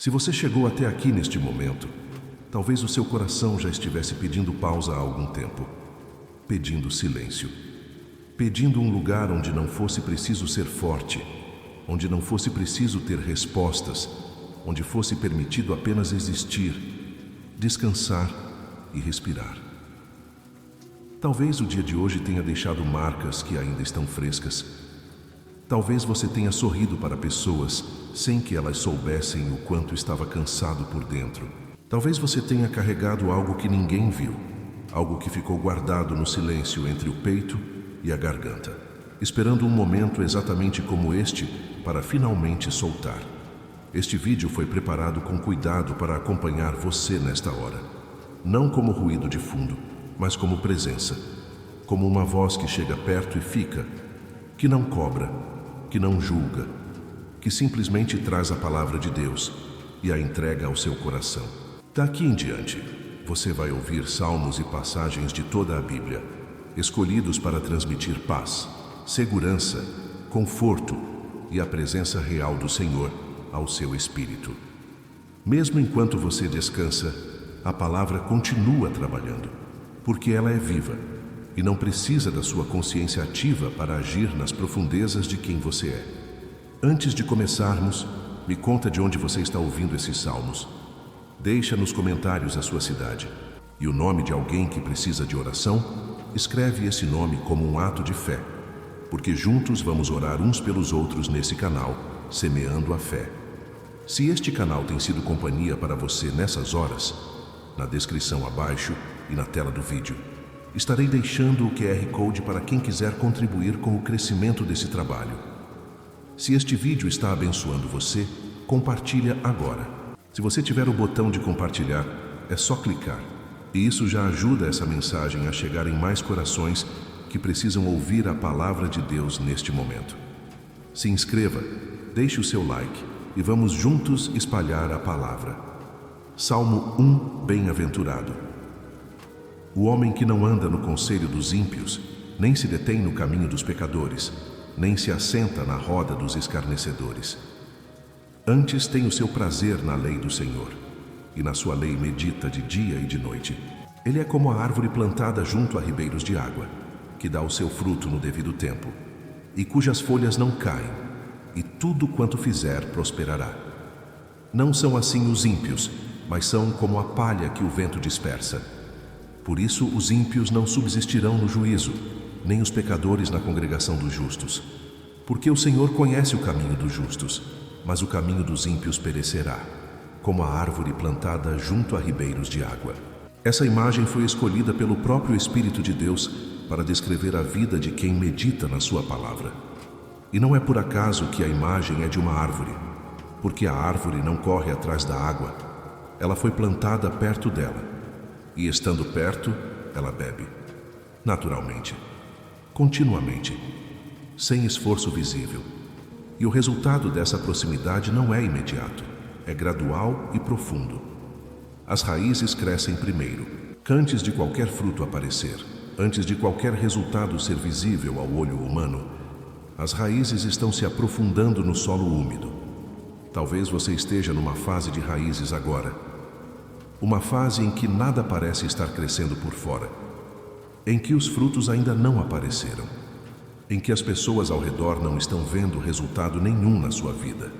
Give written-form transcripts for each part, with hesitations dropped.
Se você chegou até aqui neste momento, talvez o seu coração já estivesse pedindo pausa há algum tempo, pedindo silêncio, pedindo um lugar onde não fosse preciso ser forte, onde não fosse preciso ter respostas, onde fosse permitido apenas existir, descansar e respirar. Talvez o dia de hoje tenha deixado marcas que ainda estão frescas. Talvez você tenha sorrido para pessoas sem que elas soubessem o quanto estava cansado por dentro. Talvez você tenha carregado algo que ninguém viu, algo que ficou guardado no silêncio entre o peito e a garganta, esperando um momento exatamente como este para finalmente soltar. Este vídeo foi preparado com cuidado para acompanhar você nesta hora, não como ruído de fundo, mas como presença, como uma voz que chega perto e fica, que não cobra, que não julga, que simplesmente traz a palavra de Deus e a entrega ao seu coração. Daqui em diante, você vai ouvir salmos e passagens de toda a Bíblia, escolhidos para transmitir paz, segurança, conforto e a presença real do Senhor ao seu espírito. Mesmo enquanto você descansa, a palavra continua trabalhando, porque ela é viva e não precisa da sua consciência ativa para agir nas profundezas de quem você é. Antes de começarmos, me conta de onde você está ouvindo esses salmos. Deixa nos comentários a sua cidade e o nome de alguém que precisa de oração. Escreve esse nome como um ato de fé, porque juntos vamos orar uns pelos outros nesse canal, semeando a fé. Se este canal tem sido companhia para você nessas horas, na descrição abaixo e na tela do vídeo, estarei deixando o QR Code para quem quiser contribuir com o crescimento desse trabalho. Se este vídeo está abençoando você, compartilha agora. Se você tiver o botão de compartilhar, é só clicar. E isso já ajuda essa mensagem a chegar em mais corações que precisam ouvir a palavra de Deus neste momento. Se inscreva, deixe o seu like e vamos juntos espalhar a palavra. Salmo 1, bem-aventurado. O homem que não anda no conselho dos ímpios, nem se detém no caminho dos pecadores, nem se assenta na roda dos escarnecedores. Antes tem o seu prazer na lei do Senhor, e na sua lei medita de dia e de noite. Ele é como a árvore plantada junto a ribeiros de água, que dá o seu fruto no devido tempo, e cujas folhas não caem, e tudo quanto fizer prosperará. Não são assim os ímpios, mas são como a palha que o vento dispersa. Por isso os ímpios não subsistirão no juízo, nem os pecadores na congregação dos justos. Porque o Senhor conhece o caminho dos justos, mas o caminho dos ímpios perecerá, como a árvore plantada junto a ribeiros de água. Essa imagem foi escolhida pelo próprio Espírito de Deus para descrever a vida de quem medita na sua palavra. E não é por acaso que a imagem é de uma árvore, porque a árvore não corre atrás da água, ela foi plantada perto dela, e estando perto, ela bebe, naturalmente, continuamente, sem esforço visível. E o resultado dessa proximidade não é imediato, é gradual e profundo. As raízes crescem primeiro, antes de qualquer fruto aparecer, antes de qualquer resultado ser visível ao olho humano. As raízes estão se aprofundando no solo úmido. Talvez você esteja numa fase de raízes agora, uma fase em que nada parece estar crescendo por fora, em que os frutos ainda não apareceram, em que as pessoas ao redor não estão vendo resultado nenhum na sua vida.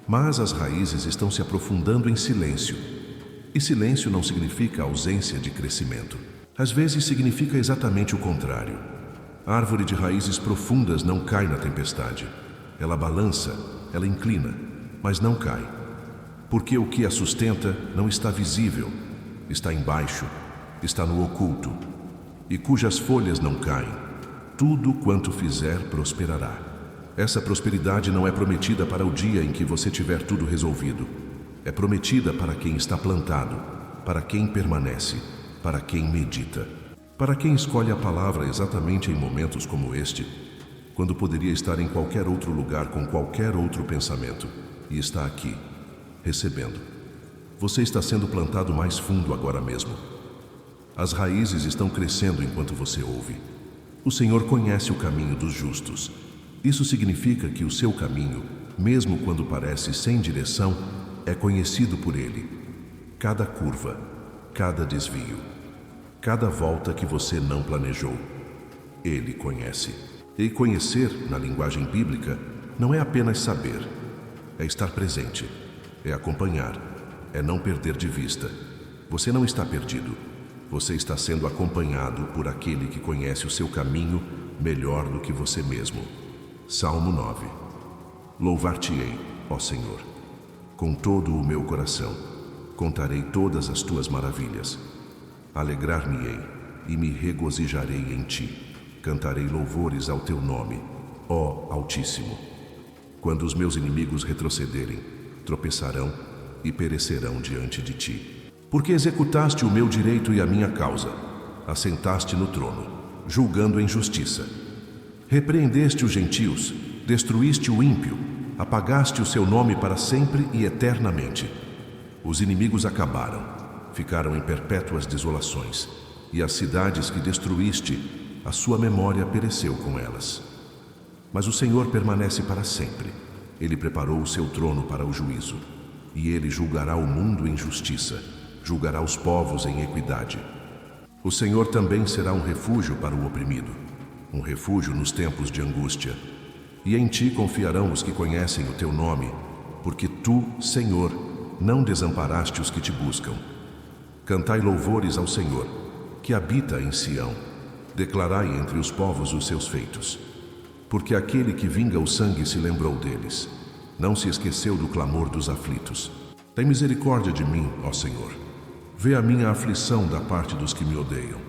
Mas as raízes estão se aprofundando em silêncio. E silêncio não significa ausência de crescimento. Às vezes significa exatamente o contrário. A árvore de raízes profundas não cai na tempestade. Ela balança, ela inclina, mas não cai. Porque o que a sustenta não está visível, está embaixo, está no oculto, e cujas folhas não caem. Tudo quanto fizer prosperará. Essa prosperidade não é prometida para o dia em que você tiver tudo resolvido. É prometida para quem está plantado, para quem permanece, para quem medita, para quem escolhe a palavra exatamente em momentos como este, quando poderia estar em qualquer outro lugar com qualquer outro pensamento, e está aqui, recebendo. Você está sendo plantado mais fundo agora mesmo. As raízes estão crescendo enquanto você ouve. O Senhor conhece o caminho dos justos. Isso significa que o seu caminho, mesmo quando parece sem direção, é conhecido por Ele. Cada curva, cada desvio, cada volta que você não planejou, Ele conhece. E conhecer, na linguagem bíblica, não é apenas saber, é estar presente, é acompanhar, é não perder de vista. Você não está perdido, você está sendo acompanhado por aquele que conhece o seu caminho melhor do que você mesmo. Salmo 9. Louvar-te-ei, ó Senhor, com todo o meu coração, contarei todas as tuas maravilhas. Alegrar-me-ei e me regozijarei em ti. Cantarei louvores ao teu nome, ó Altíssimo. Quando os meus inimigos retrocederem, tropeçarão e perecerão diante de ti. Porque executaste o meu direito e a minha causa, assentaste no trono, julgando em justiça. Repreendeste os gentios, destruíste o ímpio, apagaste o seu nome para sempre e eternamente. Os inimigos acabaram, ficaram em perpétuas desolações, e as cidades que destruíste, a sua memória pereceu com elas. Mas o Senhor permanece para sempre. Ele preparou o seu trono para o juízo, e ele julgará o mundo em justiça, julgará os povos em equidade. O Senhor também será um refúgio para o oprimido, um refúgio nos tempos de angústia. E em ti confiarão os que conhecem o teu nome, porque tu, Senhor, não desamparaste os que te buscam. Cantai louvores ao Senhor, que habita em Sião. Declarai entre os povos os seus feitos. Porque aquele que vinga o sangue se lembrou deles. Não se esqueceu do clamor dos aflitos. Tem misericórdia de mim, ó Senhor. Vê a minha aflição da parte dos que me odeiam.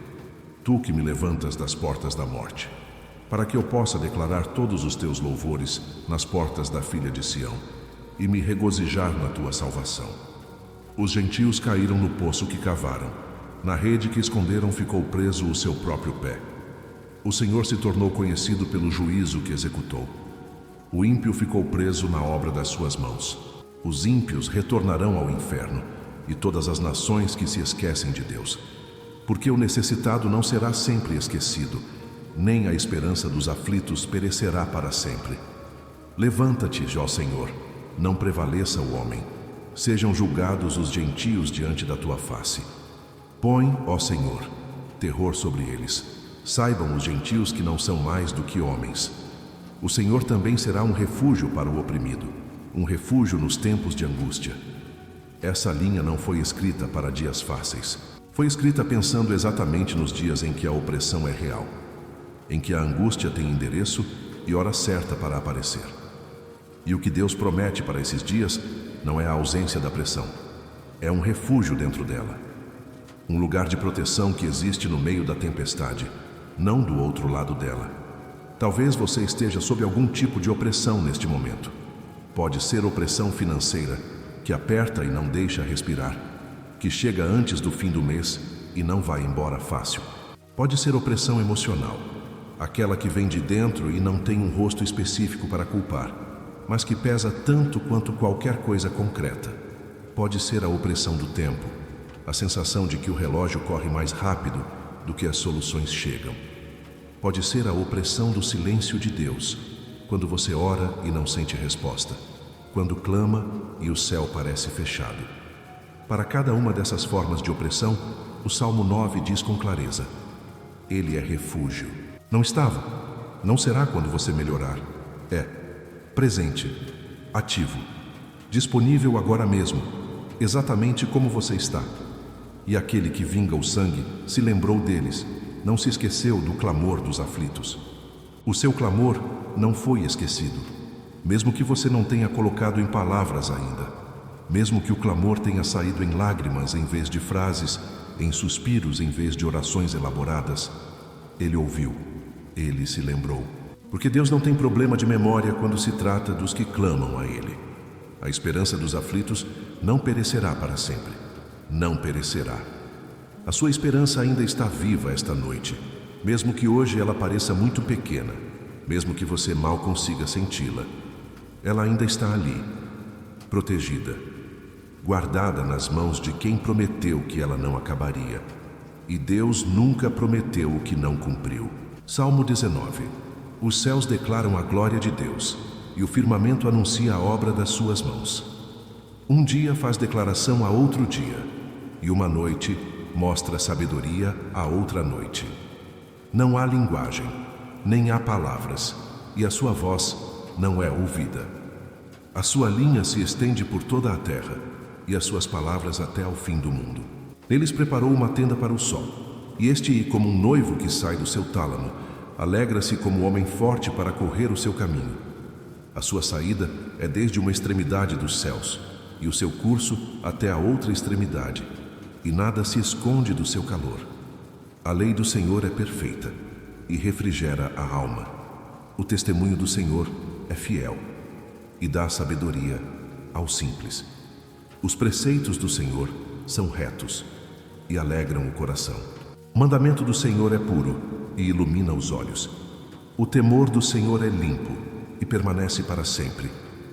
Tu que me levantas das portas da morte, para que eu possa declarar todos os teus louvores nas portas da filha de Sião, e me regozijar na tua salvação. Os gentios caíram no poço que cavaram. Na rede que esconderam ficou preso o seu próprio pé. O Senhor se tornou conhecido pelo juízo que executou. O ímpio ficou preso na obra das suas mãos. Os ímpios retornarão ao inferno, e todas as nações que se esquecem de Deus. Porque o necessitado não será sempre esquecido, nem a esperança dos aflitos perecerá para sempre. Levanta-te, ó Senhor, não prevaleça o homem. Sejam julgados os gentios diante da tua face. Põe, ó Senhor, terror sobre eles. Saibam os gentios que não são mais do que homens. O Senhor também será um refúgio para o oprimido, um refúgio nos tempos de angústia. Essa linha não foi escrita para dias fáceis. Foi escrita pensando exatamente nos dias em que a opressão é real, em que a angústia tem endereço e hora certa para aparecer. E o que Deus promete para esses dias não é a ausência da pressão, é um refúgio dentro dela. Um lugar de proteção que existe no meio da tempestade, não do outro lado dela. Talvez você esteja sob algum tipo de opressão neste momento. Pode ser opressão financeira, que aperta e não deixa respirar, que chega antes do fim do mês e não vai embora fácil. Pode ser opressão emocional, aquela que vem de dentro e não tem um rosto específico para culpar, mas que pesa tanto quanto qualquer coisa concreta. Pode ser a opressão do tempo, a sensação de que o relógio corre mais rápido do que as soluções chegam. Pode ser a opressão do silêncio de Deus, quando você ora e não sente resposta, quando clama e o céu parece fechado. Para cada uma dessas formas de opressão, o Salmo 9 diz com clareza: Ele é refúgio. Não estava, não será quando você melhorar. É presente, ativo, disponível agora mesmo, exatamente como você está. E aquele que vinga o sangue se lembrou deles, não se esqueceu do clamor dos aflitos. O seu clamor não foi esquecido, mesmo que você não tenha colocado em palavras ainda, mesmo que o clamor tenha saído em lágrimas em vez de frases, em suspiros em vez de orações elaboradas. Ele ouviu, ele se lembrou. Porque Deus não tem problema de memória quando se trata dos que clamam a Ele. A esperança dos aflitos não perecerá para sempre. Não perecerá. A sua esperança ainda está viva esta noite, mesmo que hoje ela pareça muito pequena, mesmo que você mal consiga senti-la. Ela ainda está ali, protegida, guardada nas mãos de quem prometeu que ela não acabaria. E Deus nunca prometeu o que não cumpriu. Salmo 19. Os céus declaram a glória de Deus, e o firmamento anuncia a obra das suas mãos. Um dia faz declaração a outro dia, e uma noite mostra sabedoria a outra noite. Não há linguagem, nem há palavras, e a sua voz não é ouvida. A sua linha se estende por toda a terra, e as suas palavras até ao fim do mundo. Eles preparou uma tenda para o sol, e este, como um noivo que sai do seu tálamo, alegra-se como homem forte para correr o seu caminho. A sua saída é desde uma extremidade dos céus, e o seu curso até a outra extremidade, e nada se esconde do seu calor. A lei do Senhor é perfeita, e refrigera a alma. O testemunho do Senhor é fiel, e dá sabedoria ao simples. Os preceitos do Senhor são retos, e alegram o coração. O mandamento do Senhor é puro, e ilumina os olhos. O temor do Senhor é limpo, e permanece para sempre.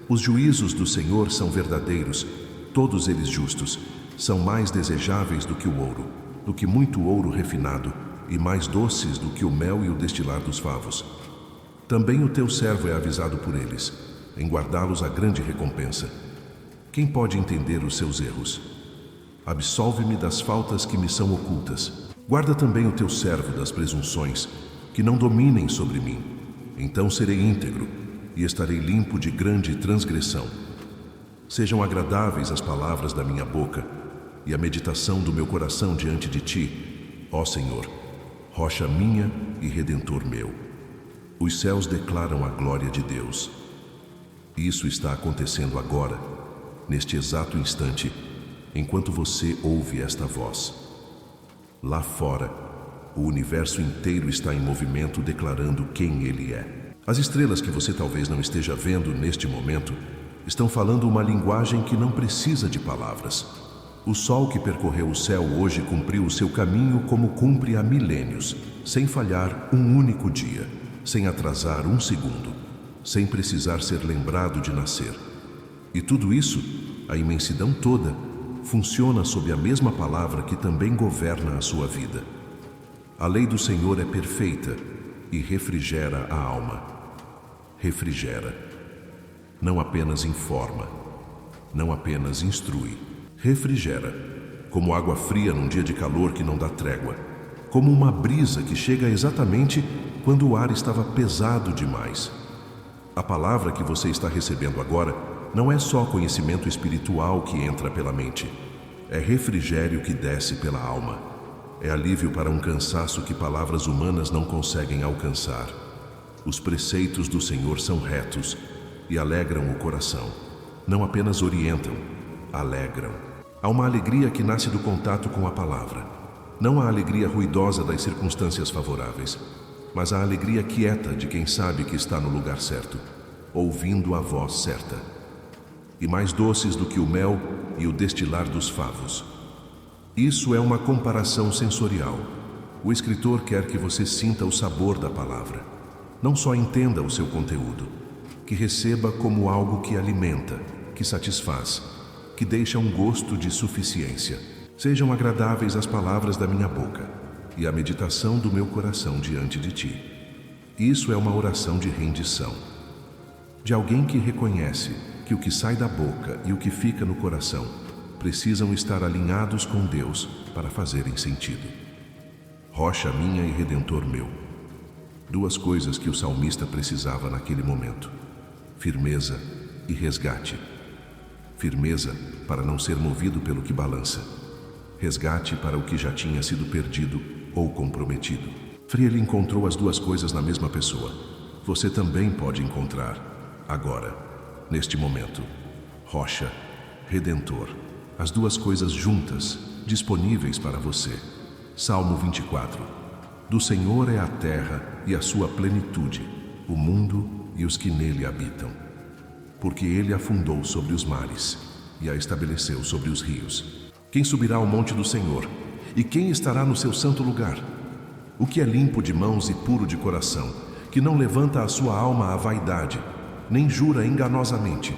Os juízos do Senhor são verdadeiros, todos eles justos. São mais desejáveis do que o ouro, do que muito ouro refinado, e mais doces do que o mel e o destilar dos favos. Também o teu servo é avisado por eles, em guardá-los a grande recompensa. Quem pode entender os seus erros? Absolve-me das faltas que me são ocultas. Guarda também o teu servo das presunções, que não dominem sobre mim. Então serei íntegro, e estarei limpo de grande transgressão. Sejam agradáveis as palavras da minha boca e a meditação do meu coração diante de ti, ó Senhor, rocha minha e redentor meu. Os céus declaram a glória de Deus. Isso está acontecendo agora, neste exato instante, enquanto você ouve esta voz. Lá fora, o universo inteiro está em movimento declarando quem Ele é. As estrelas que você talvez não esteja vendo neste momento estão falando uma linguagem que não precisa de palavras. O sol que percorreu o céu hoje cumpriu o seu caminho como cumpre há milênios, sem falhar um único dia, sem atrasar um segundo, sem precisar ser lembrado de nascer. E tudo isso, a imensidão toda, funciona sob a mesma palavra que também governa a sua vida. A lei do Senhor é perfeita e refrigera a alma. Refrigera. Não apenas informa, não apenas instrui. Refrigera, como água fria num dia de calor que não dá trégua, como uma brisa que chega exatamente quando o ar estava pesado demais. A palavra que você está recebendo agora não é só conhecimento espiritual que entra pela mente, é refrigério que desce pela alma. É alívio para um cansaço que palavras humanas não conseguem alcançar. Os preceitos do Senhor são retos e alegram o coração. Não apenas orientam, alegram. Há uma alegria que nasce do contato com a palavra. Não a alegria ruidosa das circunstâncias favoráveis, mas a alegria quieta de quem sabe que está no lugar certo, ouvindo a voz certa. E mais doces do que o mel e o destilar dos favos. Isso é uma comparação sensorial. O escritor quer que você sinta o sabor da palavra. Não só entenda o seu conteúdo, que receba como algo que alimenta, que satisfaz, que deixa um gosto de suficiência. Sejam agradáveis as palavras da minha boca e a meditação do meu coração diante de ti. Isso é uma oração de rendição, de alguém que reconhece que o que sai da boca e o que fica no coração precisam estar alinhados com Deus para fazerem sentido. Rocha minha e redentor meu. Duas coisas que o salmista precisava naquele momento: firmeza e resgate. Firmeza para não ser movido pelo que balança. Resgate para o que já tinha sido perdido ou comprometido. Friele encontrou as duas coisas na mesma pessoa. Você também pode encontrar, agora, neste momento, rocha, redentor. As duas coisas juntas, disponíveis para você. Salmo 24. Do Senhor é a terra e a sua plenitude, o mundo e os que nele habitam. Porque ele a fundou sobre os mares e a estabeleceu sobre os rios. Quem subirá ao monte do Senhor? E quem estará no seu santo lugar? O que é limpo de mãos e puro de coração, que não levanta a sua alma à vaidade, nem jura enganosamente.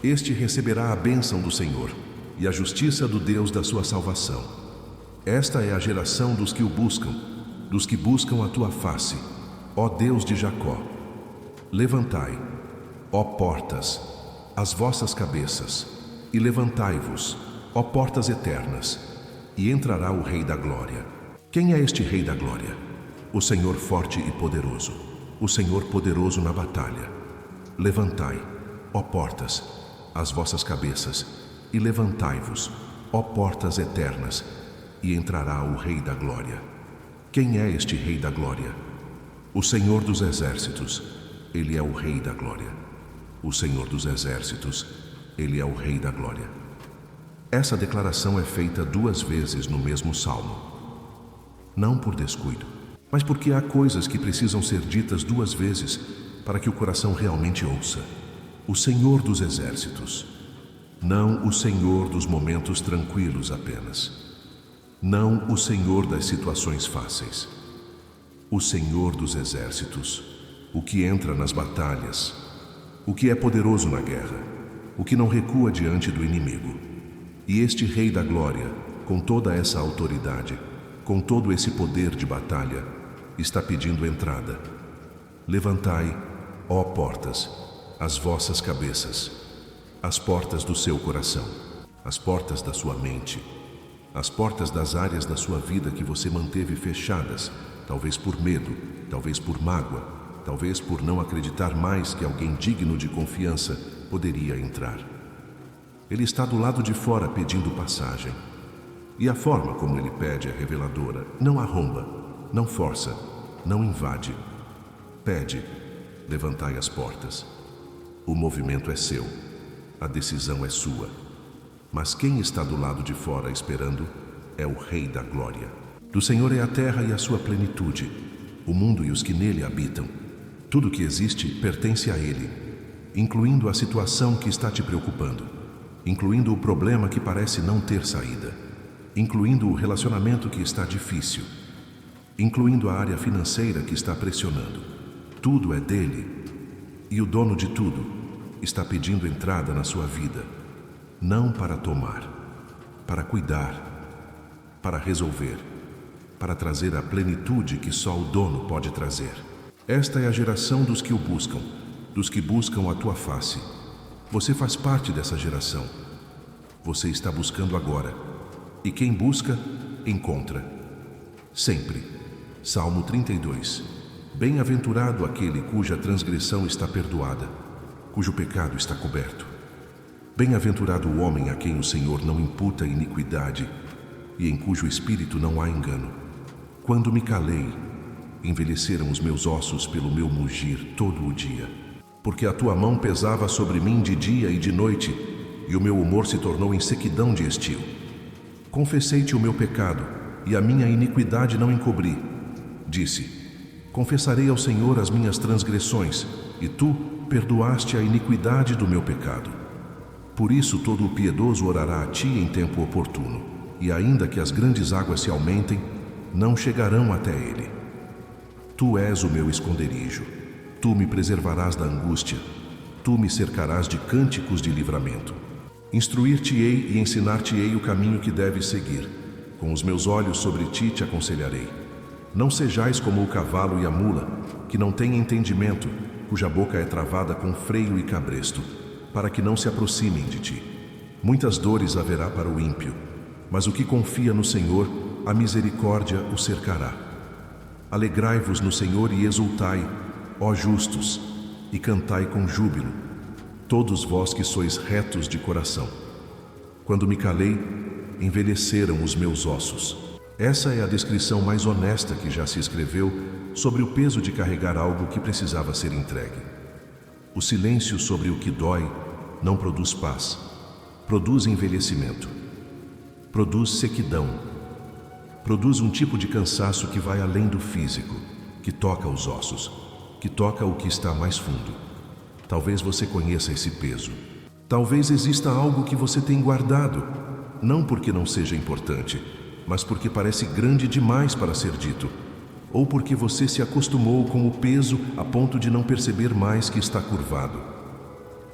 Este receberá a bênção do Senhor e a justiça do Deus da sua salvação. Esta é a geração dos que o buscam, dos que buscam a tua face, ó Deus de Jacó. Levantai, ó portas, as vossas cabeças, e levantai-vos, ó portas eternas, e entrará o Rei da Glória. Quem é este Rei da Glória? O Senhor forte e poderoso, o Senhor poderoso na batalha. Levantai, ó portas, as vossas cabeças, e levantai-vos, ó portas eternas, e entrará o Rei da Glória. Quem é este Rei da Glória? O Senhor dos Exércitos, Ele é o Rei da Glória. O Senhor dos Exércitos, Ele é o Rei da Glória. Essa declaração é feita 2 vezes no mesmo salmo. Não por descuido, mas porque há coisas que precisam ser ditas 2 vezes para que o coração realmente ouça. O Senhor dos Exércitos, não o Senhor dos momentos tranquilos apenas. Não o Senhor das situações fáceis. O Senhor dos Exércitos, o que entra nas batalhas, o que é poderoso na guerra, o que não recua diante do inimigo. E este Rei da Glória, com toda essa autoridade, com todo esse poder de batalha, está pedindo entrada. Levantai, ó portas, as vossas cabeças, as portas do seu coração, as portas da sua mente, as portas das áreas da sua vida que você manteve fechadas, talvez por medo, talvez por mágoa, talvez por não acreditar mais que alguém digno de confiança poderia entrar. Ele está do lado de fora pedindo passagem. E a forma como ele pede é reveladora. Não arromba, não força, não invade. Pede, levantai as portas. O movimento é seu, a decisão é sua. Mas quem está do lado de fora esperando é o Rei da Glória. Do Senhor é a terra e a sua plenitude, o mundo e os que nele habitam. Tudo que existe pertence a Ele, incluindo a situação que está te preocupando, incluindo o problema que parece não ter saída, incluindo o relacionamento que está difícil, incluindo a área financeira que está pressionando. Tudo é dele, e o dono de tudo está pedindo entrada na sua vida, não para tomar, para cuidar, para resolver, para trazer a plenitude que só o dono pode trazer. Esta é a geração dos que o buscam, dos que buscam a tua face. Você faz parte dessa geração. Você está buscando agora. E quem busca, encontra. Sempre. Salmo 32. Bem-aventurado aquele cuja transgressão está perdoada, cujo pecado está coberto. Bem-aventurado o homem a quem o Senhor não imputa iniquidade e em cujo espírito não há engano. Quando me calei, envelheceram os meus ossos pelo meu mugir todo o dia. Porque a tua mão pesava sobre mim de dia e de noite, e o meu humor se tornou em sequidão de estio. Confessei-te o meu pecado, e a minha iniquidade não encobri. Disse: confessarei ao Senhor as minhas transgressões, e tu perdoaste a iniquidade do meu pecado. Por isso todo o piedoso orará a ti em tempo oportuno, e ainda que as grandes águas se aumentem, não chegarão até ele. Tu és o meu esconderijo, tu me preservarás da angústia, tu me cercarás de cânticos de livramento. Instruir-te-ei e ensinar-te-ei o caminho que deves seguir. Com os meus olhos sobre ti te aconselharei. Não sejais como o cavalo e a mula, que não têm entendimento, cuja boca é travada com freio e cabresto, para que não se aproximem de ti. Muitas dores haverá para o ímpio, mas o que confia no Senhor, a misericórdia o cercará. Alegrai-vos no Senhor e exultai, ó justos, e cantai com júbilo, todos vós que sois retos de coração. Quando me calei, envelheceram os meus ossos. Essa é a descrição mais honesta que já se escreveu sobre o peso de carregar algo que precisava ser entregue. O silêncio sobre o que dói não produz paz, produz envelhecimento, produz sequidão, produz um tipo de cansaço que vai além do físico, que toca os ossos, que toca o que está mais fundo. Talvez você conheça esse peso. Talvez exista algo que você tem guardado, não porque não seja importante, mas porque parece grande demais para ser dito, ou porque você se acostumou com o peso a ponto de não perceber mais que está curvado.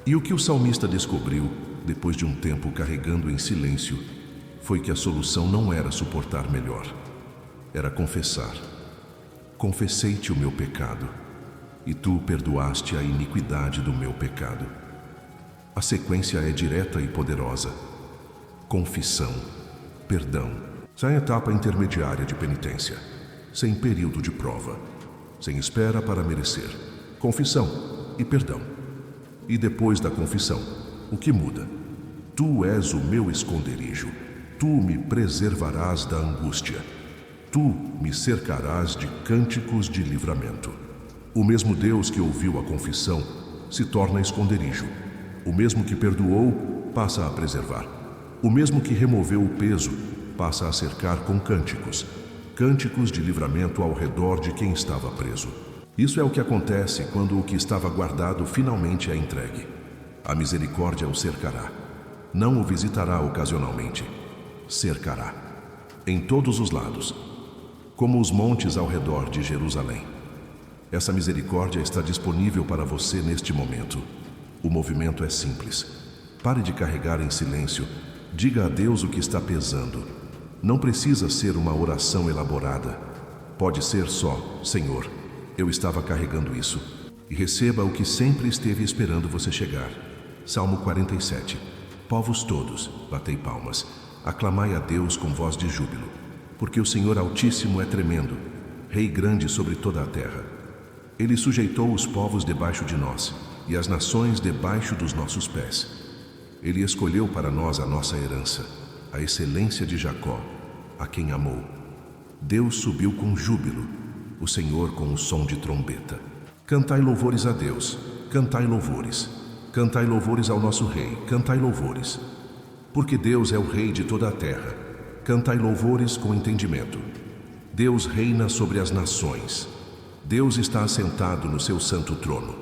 E o que o salmista descobriu, depois de um tempo carregando em silêncio, foi que a solução não era suportar melhor, era confessar. Confessei-te o meu pecado, e tu perdoaste a iniquidade do meu pecado. A sequência é direta e poderosa. Confissão, perdão, sem etapa intermediária de penitência, sem período de prova, sem espera para merecer. Confissão e perdão. E depois da confissão, o que muda? Tu és o meu esconderijo, tu me preservarás da angústia, tu me cercarás de cânticos de livramento. O mesmo Deus que ouviu a confissão se torna esconderijo. O mesmo que perdoou passa a preservar. O mesmo que removeu o peso passa a cercar com cânticos, cânticos de livramento ao redor de quem estava preso. Isso é o que acontece quando o que estava guardado finalmente é entregue. A misericórdia o cercará. Não o visitará ocasionalmente. Cercará. Em todos os lados. Como os montes ao redor de Jerusalém. Essa misericórdia está disponível para você neste momento. O movimento é simples. Pare de carregar em silêncio. Diga a Deus o que está pesando. Não precisa ser uma oração elaborada. Pode ser só: Senhor, eu estava carregando isso. E receba o que sempre esteve esperando você chegar. Salmo 47. Povos todos, batei palmas. Aclamai a Deus com voz de júbilo. Porque o Senhor Altíssimo é tremendo, Rei grande sobre toda a terra. Ele sujeitou os povos debaixo de nós e as nações debaixo dos nossos pés. Ele escolheu para nós a nossa herança, a excelência de Jacó, a quem amou. Deus subiu com júbilo, o Senhor com o som de trombeta. Cantai louvores a Deus, cantai louvores. Cantai louvores ao nosso Rei, cantai louvores. Porque Deus é o Rei de toda a terra. Cantai louvores com entendimento. Deus reina sobre as nações. Deus está assentado no seu santo trono.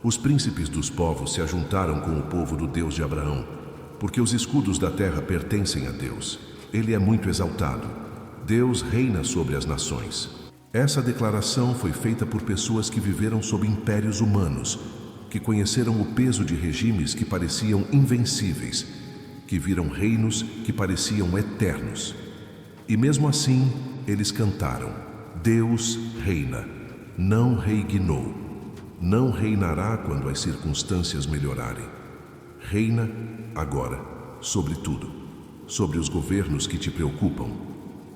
Os príncipes dos povos se ajuntaram com o povo do Deus de Abraão, porque os escudos da terra pertencem a Deus. Ele é muito exaltado. Deus reina sobre as nações. Essa declaração foi feita por pessoas que viveram sob impérios humanos, que conheceram o peso de regimes que pareciam invencíveis, que viram reinos que pareciam eternos. E mesmo assim, eles cantaram: Deus reina, não reignou, não reinará quando as circunstâncias melhorarem. Reina agora, sobre tudo, sobre os governos que te preocupam,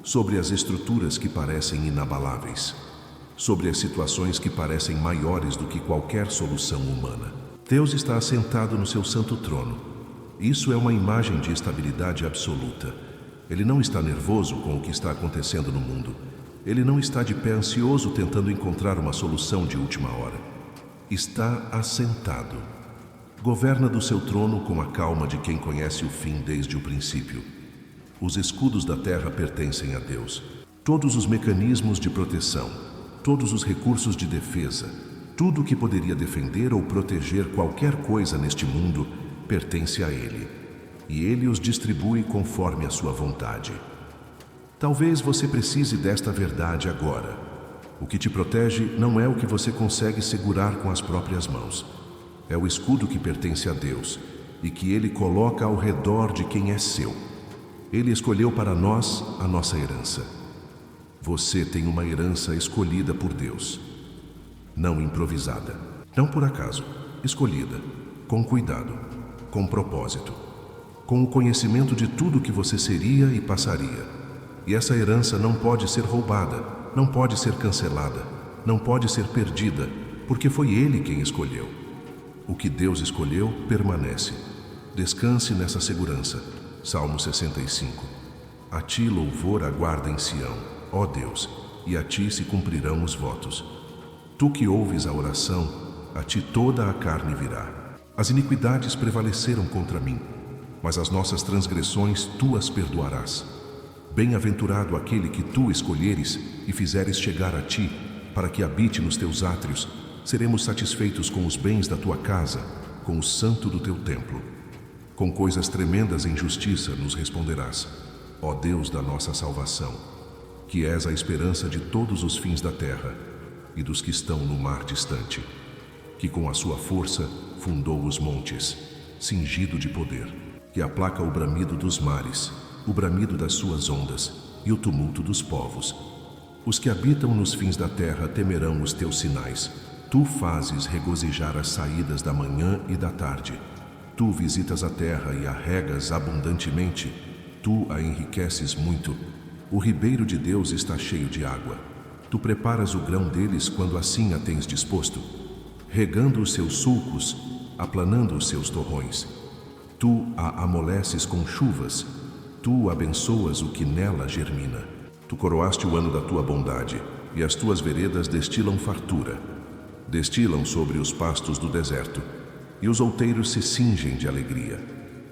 sobre as estruturas que parecem inabaláveis, sobre as situações que parecem maiores do que qualquer solução humana. Deus está assentado no seu santo trono. Isso é uma imagem de estabilidade absoluta. Ele não está nervoso com o que está acontecendo no mundo. Ele não está de pé ansioso tentando encontrar uma solução de última hora. Está assentado. Governa do seu trono com a calma de quem conhece o fim desde o princípio. Os escudos da terra pertencem a Deus. Todos os mecanismos de proteção, todos os recursos de defesa, tudo que poderia defender ou proteger qualquer coisa neste mundo pertence a Ele, e Ele os distribui conforme a sua vontade. Talvez você precise desta verdade agora. O que te protege não é o que você consegue segurar com as próprias mãos. É o escudo que pertence a Deus e que Ele coloca ao redor de quem é seu. Ele escolheu para nós a nossa herança. Você tem uma herança escolhida por Deus. Não improvisada, não por acaso, escolhida, com cuidado, com propósito, com o conhecimento de tudo que você seria e passaria. E essa herança não pode ser roubada, não pode ser cancelada, não pode ser perdida, porque foi Ele quem escolheu. O que Deus escolheu permanece. Descanse nessa segurança. Salmo 65. A ti louvor aguarda em Sião, ó Deus, e a ti se cumprirão os votos. Tu que ouves a oração, a ti toda a carne virá. As iniquidades prevaleceram contra mim, mas as nossas transgressões tu as perdoarás. Bem-aventurado aquele que tu escolheres e fizeres chegar a ti, para que habite nos teus átrios. Seremos satisfeitos com os bens da tua casa, com o santo do teu templo. Com coisas tremendas em justiça nos responderás, ó Deus da nossa salvação, que és a esperança de todos os fins da terra e dos que estão no mar distante, que com a sua força fundou os montes, cingido de poder, que aplaca o bramido dos mares, o bramido das suas ondas e o tumulto dos povos. Os que habitam nos fins da terra temerão os teus sinais. Tu fazes regozijar as saídas da manhã e da tarde. Tu visitas a terra e a regas abundantemente. Tu a enriqueces muito. O ribeiro de Deus está cheio de água. Tu preparas o grão deles quando assim a tens disposto, regando os seus sulcos, aplanando os seus torrões. Tu a amoleces com chuvas. Tu abençoas o que nela germina. Tu coroaste o ano da tua bondade, e as tuas veredas destilam fartura. Destilam sobre os pastos do deserto, e os outeiros se cingem de alegria.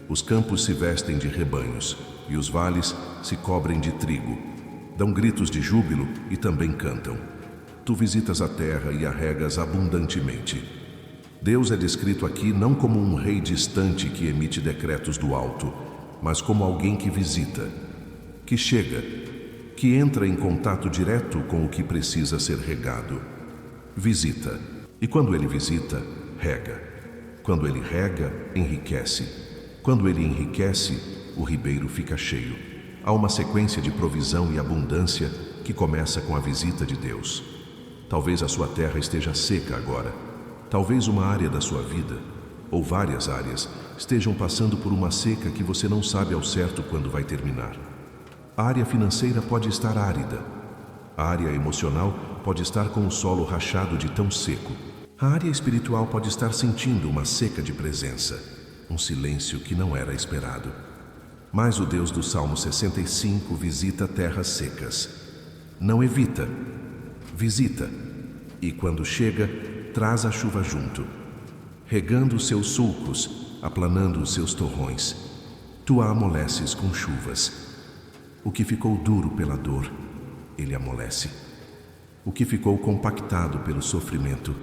Os campos se vestem de rebanhos, e os vales se cobrem de trigo. Dão gritos de júbilo e também cantam. Tu visitas a terra e a regas abundantemente. Deus é descrito aqui não como um rei distante que emite decretos do alto, mas como alguém que visita, que chega, que entra em contato direto com o que precisa ser regado. Visita. E quando ele visita, rega. Quando ele rega, enriquece. Quando ele enriquece, o ribeiro fica cheio. Há uma sequência de provisão e abundância que começa com a visita de Deus. Talvez a sua terra esteja seca agora. Talvez uma área da sua vida, ou várias áreas, estejam passando por uma seca que você não sabe ao certo quando vai terminar. A área financeira pode estar árida. A área emocional pode estar com o solo rachado de tão seco. A área espiritual pode estar sentindo uma seca de presença, um silêncio que não era esperado. Mas o Deus do Salmo 65 visita terras secas. Não evita, visita. E quando chega, traz a chuva junto, regando os seus sulcos, aplanando os seus torrões. Tu a amoleces com chuvas. O que ficou duro pela dor, ele amolece. O que ficou compactado pelo sofrimento,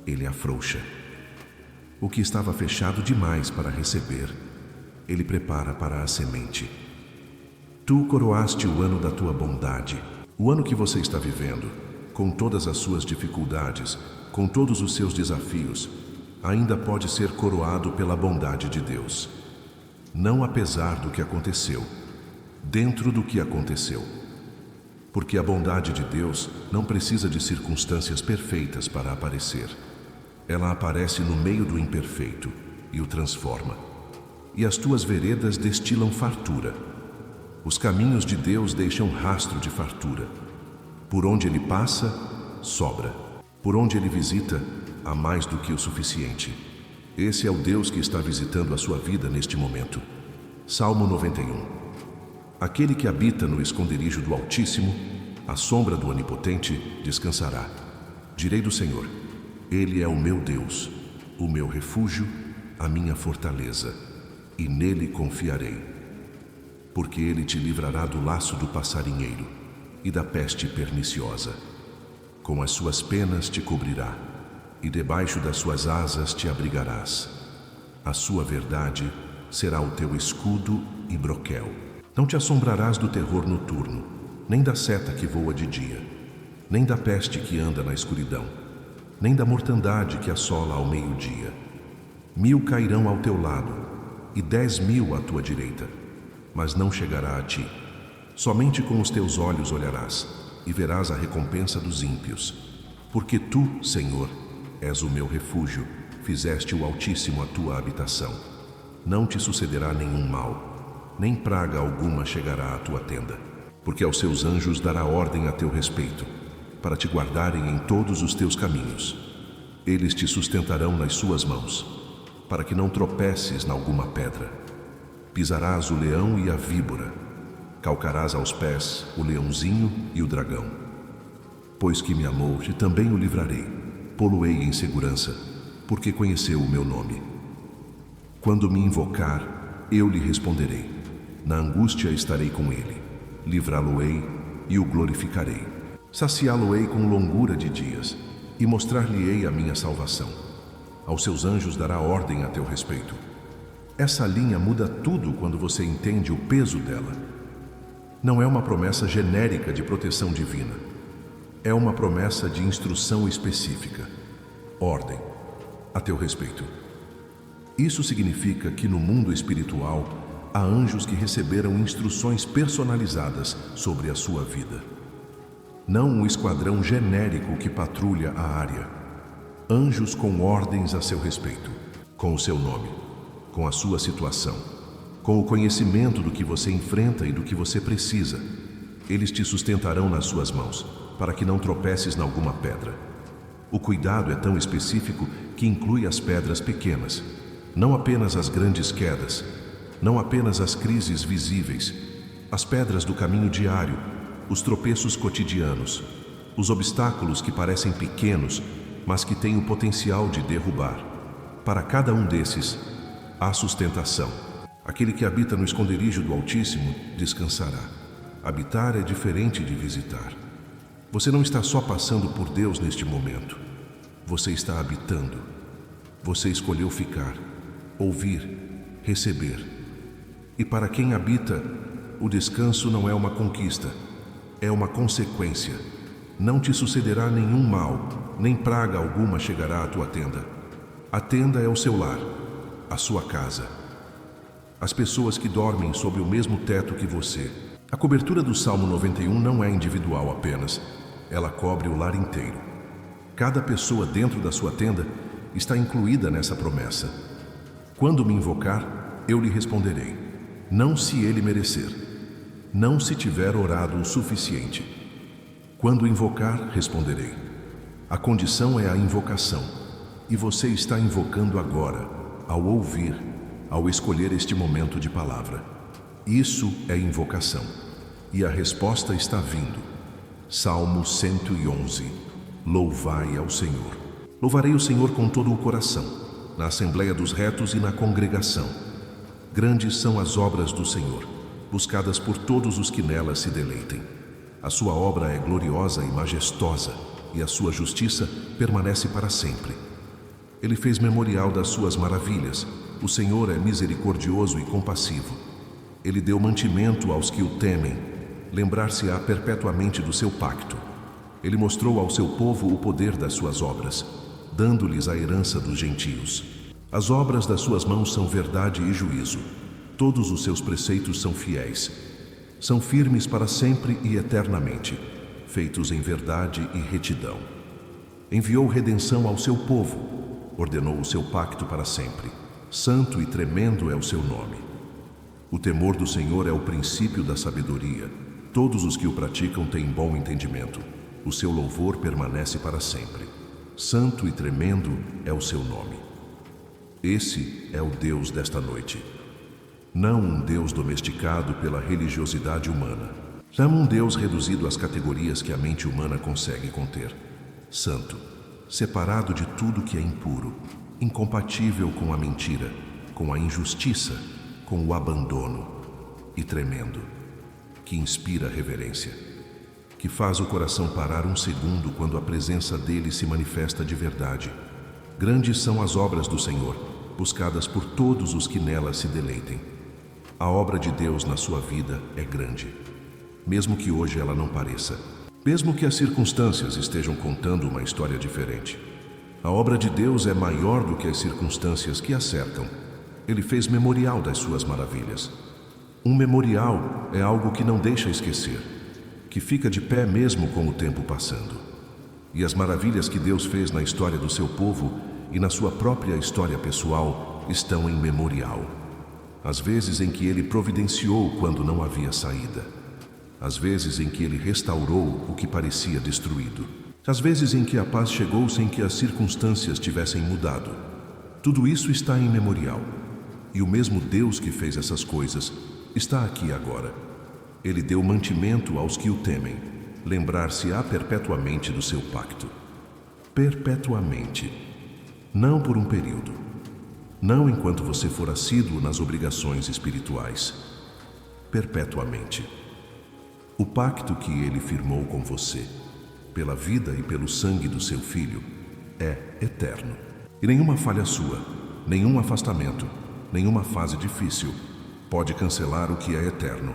ele afrouxa. O que estava fechado demais para receber, ele prepara para a semente. Tu coroaste o ano da tua bondade. O ano que você está vivendo, com todas as suas dificuldades, com todos os seus desafios, ainda pode ser coroado pela bondade de Deus. Não apesar do que aconteceu, dentro do que aconteceu. Porque a bondade de Deus não precisa de circunstâncias perfeitas para aparecer. Ela aparece no meio do imperfeito e o transforma. E as tuas veredas destilam fartura. Os caminhos de Deus deixam rastro de fartura. Por onde ele passa, sobra. Por onde ele visita, há mais do que o suficiente. Esse é o Deus que está visitando a sua vida neste momento. Salmo 91. Aquele que habita no esconderijo do Altíssimo, à sombra do Onipotente, descansará. Direi do Senhor: Ele é o meu Deus, o meu refúgio, a minha fortaleza, e nele confiarei. Porque ele te livrará do laço do passarinheiro e da peste perniciosa. Com as suas penas te cobrirá, e debaixo das suas asas te abrigarás. A sua verdade será o teu escudo e broquel. Não te assombrarás do terror noturno, nem da seta que voa de dia, nem da peste que anda na escuridão, nem da mortandade que assola ao meio-dia. 1000 cairão ao teu lado, e 10.000 à tua direita, mas não chegará a ti. Somente com os teus olhos olharás, e verás a recompensa dos ímpios. Porque tu, Senhor, és o meu refúgio, fizeste o Altíssimo a tua habitação. Não te sucederá nenhum mal, nem praga alguma chegará à tua tenda. Porque aos seus anjos dará ordem a teu respeito, para te guardarem em todos os teus caminhos. Eles te sustentarão nas suas mãos, para que não tropeces em alguma pedra. Pisarás o leão e a víbora, calcarás aos pés o leãozinho e o dragão. Pois que me amou, e também o livrarei, pô-lo-ei em segurança, porque conheceu o meu nome. Quando me invocar, eu lhe responderei. Na angústia estarei com ele, livrá-lo-ei e o glorificarei. Saciá-lo-ei com longura de dias, e mostrar-lhe-ei a minha salvação. Aos seus anjos dará ordem a teu respeito. Essa linha muda tudo quando você entende o peso dela. Não é uma promessa genérica de proteção divina. É uma promessa de instrução específica. Ordem a teu respeito. Isso significa que no mundo espiritual há anjos que receberam instruções personalizadas sobre a sua vida. Não um esquadrão genérico que patrulha a área. Anjos com ordens a seu respeito, com o seu nome. com a sua situação, com o conhecimento do que você enfrenta e do que você precisa. Eles te sustentarão nas suas mãos, para que não tropeces em alguma pedra. O cuidado é tão específico que inclui as pedras pequenas, não apenas as grandes quedas, não apenas as crises visíveis, as pedras do caminho diário, os tropeços cotidianos, os obstáculos que parecem pequenos, mas que têm o potencial de derrubar. Para cada um desses, há sustentação. Aquele que habita no esconderijo do Altíssimo descansará. Habitar é diferente de visitar. Você não está só passando por Deus neste momento. Você está habitando. Você escolheu ficar, ouvir, receber. E para quem habita, o descanso não é uma conquista, é uma consequência. Não te sucederá nenhum mal, nem praga alguma chegará à tua tenda. A tenda é o seu lar, a sua casa. As pessoas que dormem sob o mesmo teto que você. A cobertura do Salmo 91 não é individual apenas, ela cobre o lar inteiro. Cada pessoa dentro da sua tenda está incluída nessa promessa. Quando me invocar, eu lhe responderei, não se ele merecer, não se tiver orado o suficiente. Quando invocar, responderei. A condição é a invocação, e você está invocando agora, ao ouvir, ao escolher este momento de palavra. Isso é invocação, e a resposta está vindo. Salmo 111. Louvai ao Senhor. Louvarei o Senhor com todo o coração, na assembleia dos retos e na congregação. Grandes são as obras do Senhor, buscadas por todos os que nelas se deleitem. A sua obra é gloriosa e majestosa, e a sua justiça permanece para sempre. Ele fez memorial das suas maravilhas. O Senhor é misericordioso e compassivo. Ele deu mantimento aos que o temem. Lembrar-se-á perpetuamente do seu pacto. Ele mostrou ao seu povo o poder das suas obras, dando-lhes a herança dos gentios. As obras das suas mãos são verdade e juízo. Todos os seus preceitos são fiéis. São firmes para sempre e eternamente, feitos em verdade e retidão. Enviou redenção ao seu povo. Ordenou o seu pacto para sempre. Santo e tremendo é o seu nome. O temor do Senhor é o princípio da sabedoria. Todos os que o praticam têm bom entendimento. O seu louvor permanece para sempre. Santo e tremendo é o seu nome. Esse é o Deus desta noite. Não um Deus domesticado pela religiosidade humana. Não um Deus reduzido às categorias que a mente humana consegue conter. Santo, separado de tudo que é impuro, incompatível com a mentira, com a injustiça, com o abandono, e tremendo, que inspira reverência, que faz o coração parar um segundo quando a presença dele se manifesta de verdade. Grandes são as obras do Senhor, buscadas por todos os que nelas se deleitem. A obra de Deus na sua vida é grande, mesmo que hoje ela não pareça, mesmo que as circunstâncias estejam contando uma história diferente. A obra de Deus é maior do que as circunstâncias que a cercam. Ele fez memorial das suas maravilhas. Um memorial é algo que não deixa esquecer, que fica de pé mesmo com o tempo passando. E as maravilhas que Deus fez na história do seu povo e na sua própria história pessoal estão em memorial. As vezes em que Ele providenciou quando não havia saída. As vezes em que Ele restaurou o que parecia destruído. As vezes em que a paz chegou sem que as circunstâncias tivessem mudado. Tudo isso está em memorial. E o mesmo Deus que fez essas coisas está aqui agora. Ele deu mantimento aos que o temem. Lembrar-se-á perpetuamente do seu pacto. Perpetuamente. Não por um período. Não enquanto você for assíduo nas obrigações espirituais. Perpetuamente. O pacto que Ele firmou com você, pela vida e pelo sangue do seu Filho, é eterno. E nenhuma falha sua, nenhum afastamento, nenhuma fase difícil pode cancelar o que é eterno.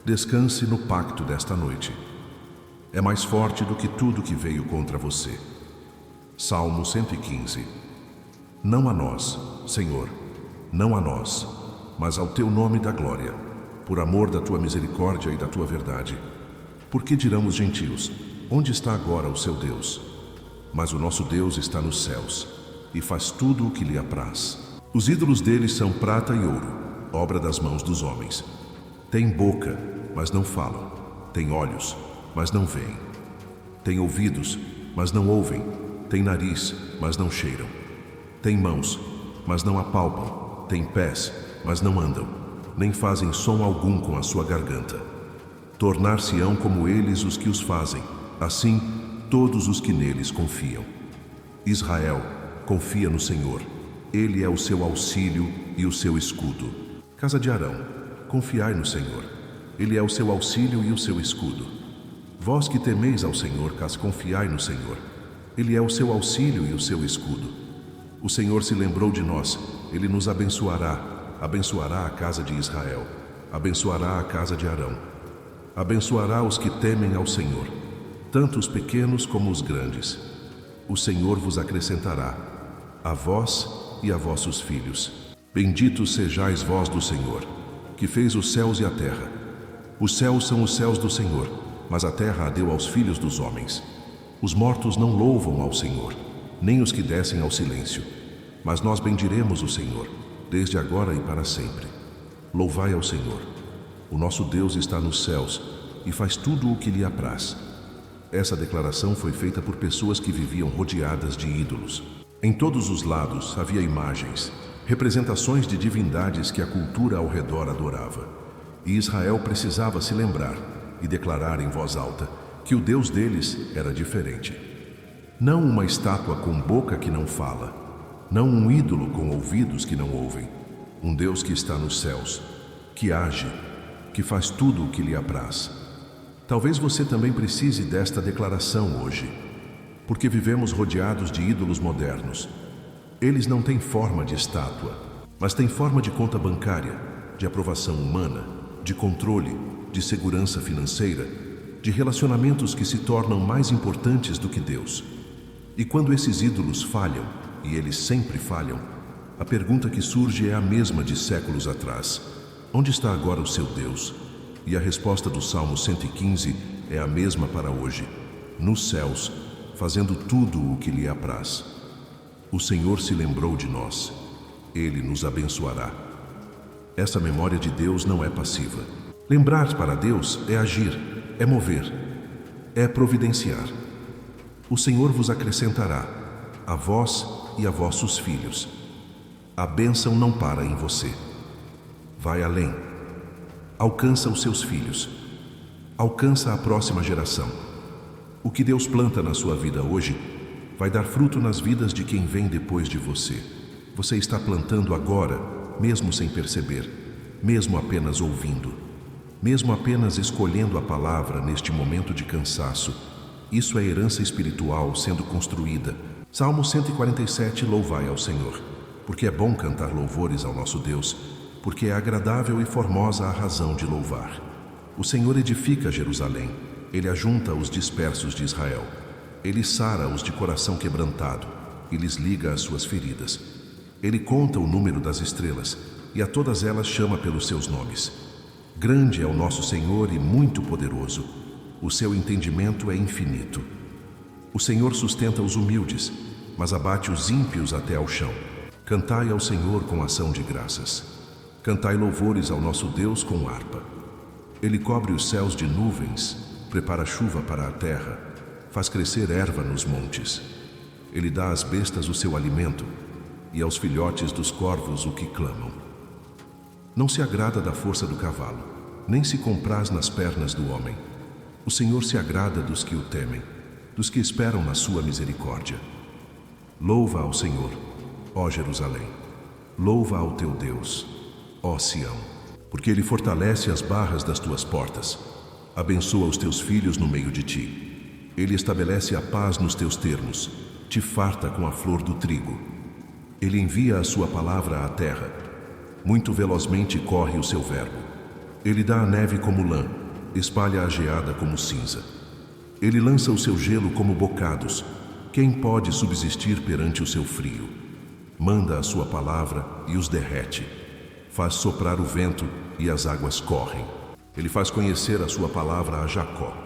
Descanse no pacto desta noite. É mais forte do que tudo que veio contra você. Salmo 115. Não a nós, Senhor, não a nós, mas ao teu nome da glória, por amor da tua misericórdia e da tua verdade. Porque dirão os gentios, onde está agora o seu Deus? Mas o nosso Deus está nos céus, e faz tudo o que lhe apraz. Os ídolos deles são prata e ouro, obra das mãos dos homens. Têm boca, mas não falam. Têm olhos, mas não veem. Têm ouvidos, mas não ouvem. Têm nariz, mas não cheiram. Têm mãos, mas não apalpam. Têm pés, mas não andam. Nem fazem som algum com a sua garganta. Tornar-se-ão como eles os que os fazem, assim todos os que neles confiam. Israel, confia no Senhor. Ele é o seu auxílio e o seu escudo. Casa de Arão, confiai no Senhor. Ele é o seu auxílio e o seu escudo. Vós que temeis ao Senhor, confiai no Senhor. Ele é o seu auxílio e o seu escudo. O Senhor se lembrou de nós. Ele nos abençoará. Abençoará a casa de Israel. Abençoará a casa de Arão. Abençoará os que temem ao Senhor, tanto os pequenos como os grandes. O Senhor vos acrescentará, a vós e a vossos filhos. Benditos sejais vós do Senhor, que fez os céus e a terra. Os céus são os céus do Senhor, mas a terra a deu aos filhos dos homens. Os mortos não louvam ao Senhor, nem os que descem ao silêncio. Mas nós bendiremos o Senhor, desde agora e para sempre. Louvai ao Senhor. O nosso Deus está nos céus e faz tudo o que lhe apraz. Essa declaração foi feita por pessoas que viviam rodeadas de ídolos. Em todos os lados havia imagens, representações de divindades que a cultura ao redor adorava. E Israel precisava se lembrar e declarar em voz alta que o Deus deles era diferente. Não uma estátua com boca que não fala, não um ídolo com ouvidos que não ouvem. Um Deus que está nos céus, que age, que faz tudo o que lhe apraz. Talvez você também precise desta declaração hoje, porque vivemos rodeados de ídolos modernos. Eles não têm forma de estátua, mas têm forma de conta bancária, de aprovação humana, de controle, de segurança financeira, de relacionamentos que se tornam mais importantes do que Deus. E quando esses ídolos falham, e eles sempre falham, a pergunta que surge é a mesma de séculos atrás. Onde está agora o seu Deus? E a resposta do Salmo 115 é a mesma para hoje. Nos céus, fazendo tudo o que lhe apraz. O Senhor se lembrou de nós. Ele nos abençoará. Essa memória de Deus não é passiva. Lembrar para Deus é agir, é mover, é providenciar. O Senhor vos acrescentará, a vós e a vossos filhos. A bênção não para em você. Vai além. Alcança os seus filhos. Alcança a próxima geração. O que Deus planta na sua vida hoje vai dar fruto nas vidas de quem vem depois de você. Você está plantando agora, mesmo sem perceber, mesmo apenas ouvindo, mesmo apenas escolhendo a palavra neste momento de cansaço. Isso é herança espiritual sendo construída. Salmo 147, louvai ao Senhor, porque é bom cantar louvores ao nosso Deus, porque é agradável e formosa a razão de louvar. O Senhor edifica Jerusalém, Ele ajunta os dispersos de Israel. Ele sara os de coração quebrantado e lhes liga as suas feridas. Ele conta o número das estrelas e a todas elas chama pelos seus nomes. Grande é o nosso Senhor e muito poderoso. O seu entendimento é infinito. O Senhor sustenta os humildes, mas abate os ímpios até ao chão. Cantai ao Senhor com ação de graças. Cantai louvores ao nosso Deus com harpa. Ele cobre os céus de nuvens, prepara chuva para a terra, faz crescer erva nos montes. Ele dá às bestas o seu alimento e aos filhotes dos corvos o que clamam. Não se agrada da força do cavalo, nem se compraz nas pernas do homem. O Senhor se agrada dos que o temem, dos que esperam na sua misericórdia. Louva ao Senhor, ó Jerusalém. Louva ao teu Deus, ó Sião, porque Ele fortalece as barras das tuas portas. Abençoa os teus filhos no meio de ti. Ele estabelece a paz nos teus termos, te farta com a flor do trigo. Ele envia a sua palavra à terra. Muito velozmente corre o seu verbo. Ele dá a neve como lã, espalha a geada como cinza. Ele lança o seu gelo como bocados. Quem pode subsistir perante o seu frio? Manda a sua palavra e os derrete. Faz soprar o vento e as águas correm. Ele faz conhecer a sua palavra a Jacó,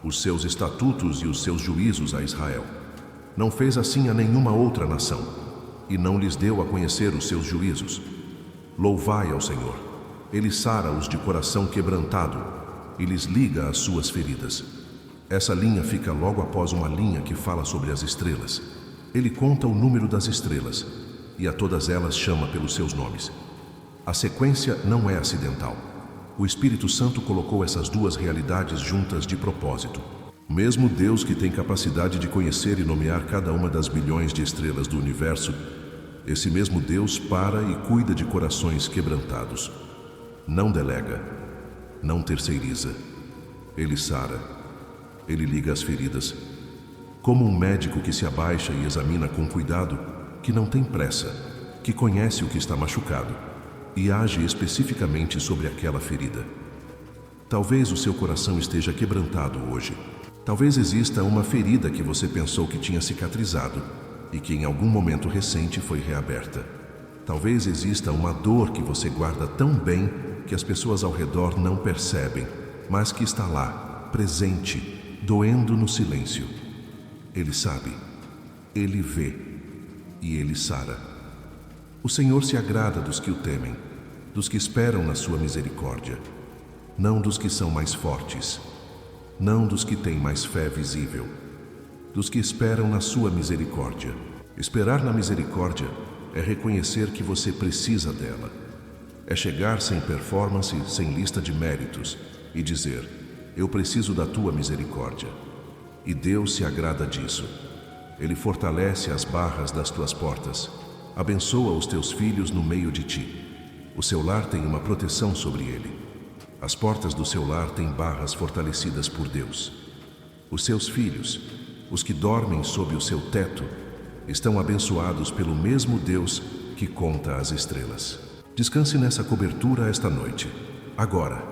os seus estatutos e os seus juízos a Israel. Não fez assim a nenhuma outra nação. e não lhes deu a conhecer os seus juízos. Louvai ao Senhor. Ele sara os de coração quebrantado e lhes liga as suas feridas. Essa linha fica logo após uma linha que fala sobre as estrelas. Ele conta o número das estrelas e a todas elas chama pelos seus nomes. A sequência não é acidental. O Espírito Santo colocou essas duas realidades juntas de propósito. O mesmo Deus que tem capacidade de conhecer e nomear cada uma das bilhões de estrelas do universo, esse mesmo Deus para e cuida de corações quebrantados. Não delega, não terceiriza. Ele sara, ele liga as feridas. Como um médico que se abaixa e examina com cuidado, que não tem pressa, que conhece o que está machucado e age especificamente sobre aquela ferida. Talvez o seu coração esteja quebrantado hoje. Talvez exista uma ferida que você pensou que tinha cicatrizado e que em algum momento recente foi reaberta. Talvez exista uma dor que você guarda tão bem que as pessoas ao redor não percebem, mas que está lá, presente, doendo no silêncio. Ele sabe, ele vê e ele sara. O Senhor se agrada dos que o temem, dos que esperam na sua misericórdia, não dos que são mais fortes, não dos que têm mais fé visível, dos que esperam na sua misericórdia. Esperar na misericórdia é reconhecer que você precisa dela. É chegar sem performance, sem lista de méritos e dizer: eu preciso da tua misericórdia. E Deus se agrada disso. Ele fortalece as barras das tuas portas, abençoa os teus filhos no meio de ti. O seu lar tem uma proteção sobre ele. As portas do seu lar têm barras fortalecidas por Deus. Os seus filhos, os que dormem sob o seu teto, estão abençoados pelo mesmo Deus que conta as estrelas. Descanse nessa cobertura esta noite. Agora,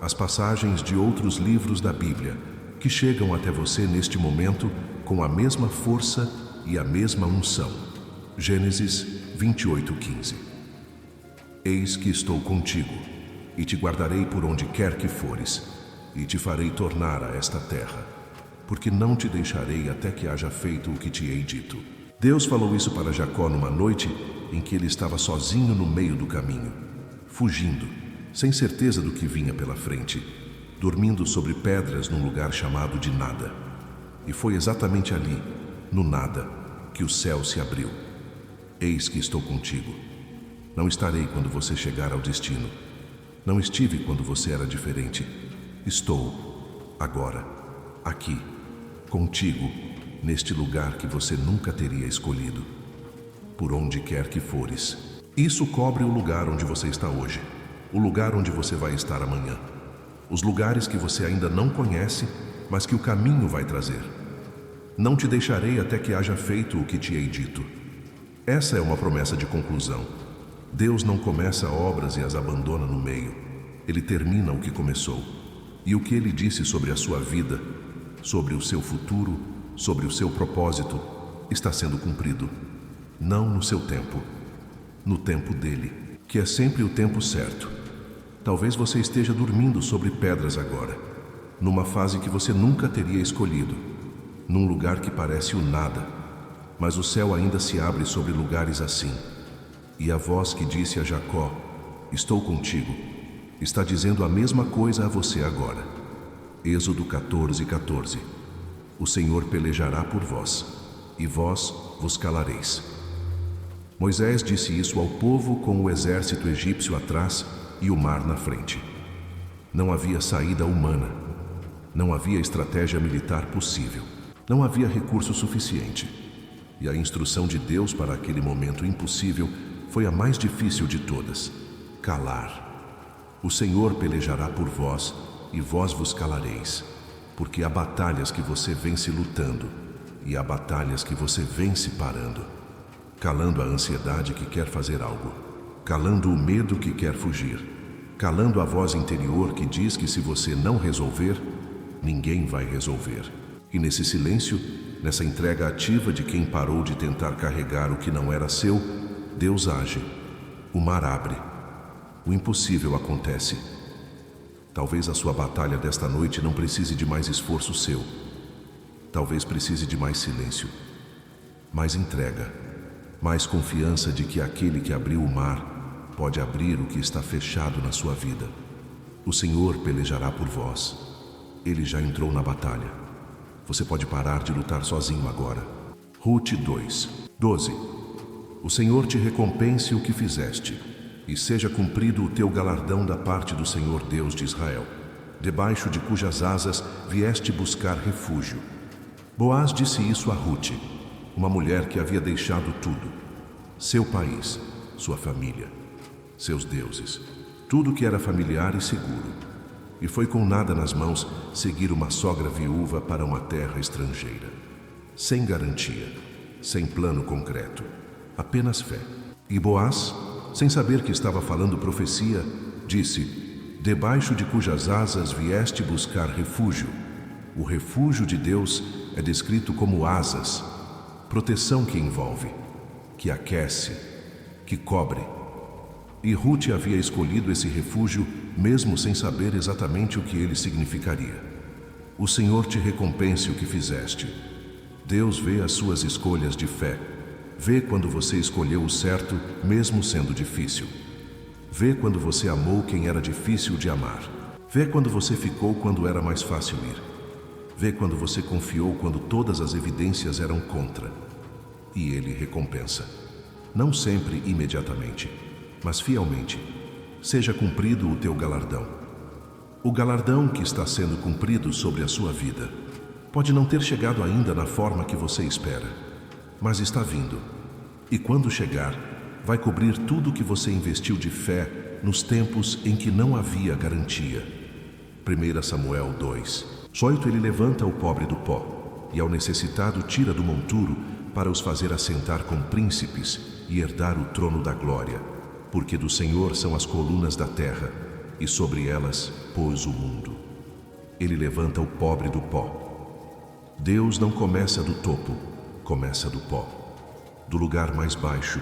as passagens de outros livros da Bíblia que chegam até você neste momento com a mesma força e a mesma unção. Gênesis 28:15. Eis que estou contigo, e te guardarei por onde quer que fores, e te farei tornar a esta terra, porque não te deixarei até que haja feito o que te hei dito. Deus falou isso para Jacó numa noite em que ele estava sozinho no meio do caminho, fugindo, sem certeza do que vinha pela frente, dormindo sobre pedras num lugar chamado de nada. E foi exatamente ali, no nada, que o céu se abriu. Eis que estou contigo. Não estarei quando você chegar ao destino. Não estive quando você era diferente. Estou, agora, aqui, contigo, neste lugar que você nunca teria escolhido. Por onde quer que fores. Isso cobre o lugar onde você está hoje, o lugar onde você vai estar amanhã. Os lugares que você ainda não conhece, mas que o caminho vai trazer. Não te deixarei até que haja feito o que te hei dito. Essa é uma promessa de conclusão. Deus não começa obras e as abandona no meio. Ele termina o que começou. E o que ele disse sobre a sua vida, sobre o seu futuro, sobre o seu propósito, está sendo cumprido. Não no seu tempo, no tempo dele, que é sempre o tempo certo. Talvez você esteja dormindo sobre pedras agora, numa fase que você nunca teria escolhido, num lugar que parece o nada, mas o céu ainda se abre sobre lugares assim. E a voz que disse a Jacó: estou contigo, está dizendo a mesma coisa a você agora. Êxodo 14:14. O Senhor pelejará por vós, e vós vos calareis. Moisés disse isso ao povo com o exército egípcio atrás e o mar na frente. Não havia saída humana, não havia estratégia militar possível, não havia recurso suficiente. E a instrução de Deus para aquele momento impossível foi a mais difícil de todas: calar. O Senhor pelejará por vós e vós vos calareis, porque há batalhas que você vence lutando e há batalhas que você vence parando, calando a ansiedade que quer fazer algo, calando o medo que quer fugir, calando a voz interior que diz que se você não resolver, ninguém vai resolver. E nesse silêncio, nessa entrega ativa de quem parou de tentar carregar o que não era seu, Deus age. O mar abre. O impossível acontece. Talvez a sua batalha desta noite não precise de mais esforço seu. Talvez precise de mais silêncio, mais entrega, mais confiança de que aquele que abriu o mar pode abrir o que está fechado na sua vida. O Senhor pelejará por vós. Ele já entrou na batalha. Você pode parar de lutar sozinho agora. Rute 2:12. O Senhor te recompense o que fizeste, e seja cumprido o teu galardão da parte do Senhor Deus de Israel, debaixo de cujas asas vieste buscar refúgio. Boaz disse isso a Rute, uma mulher que havia deixado tudo: seu país, sua família, seus deuses, tudo que era familiar e seguro, e foi com nada nas mãos seguir uma sogra viúva para uma terra estrangeira, sem garantia, sem plano concreto, apenas fé. E Boaz, sem saber que estava falando profecia, disse: debaixo de cujas asas vieste buscar refúgio. O refúgio de Deus é descrito como asas, proteção que envolve, que aquece, que cobre. E Rute havia escolhido esse refúgio mesmo sem saber exatamente o que ele significaria. O Senhor te recompense o que fizeste. Deus vê as suas escolhas de fé. Vê quando você escolheu o certo, mesmo sendo difícil. Vê quando você amou quem era difícil de amar. Vê quando você ficou quando era mais fácil ir. Vê quando você confiou quando todas as evidências eram contra. E Ele recompensa. Não sempre imediatamente, mas fielmente. Seja cumprido o teu galardão. O galardão que está sendo cumprido sobre a sua vida pode não ter chegado ainda na forma que você espera, mas está vindo. E quando chegar, vai cobrir tudo que você investiu de fé nos tempos em que não havia garantia. 1 Samuel 2:8. Ele levanta o pobre do pó, e ao necessitado tira do monturo, para os fazer assentar com príncipes e herdar o trono da glória, porque do Senhor são as colunas da terra, e sobre elas pôs o mundo. Ele levanta o pobre do pó. Deus não começa do topo, começa do pó, do lugar mais baixo,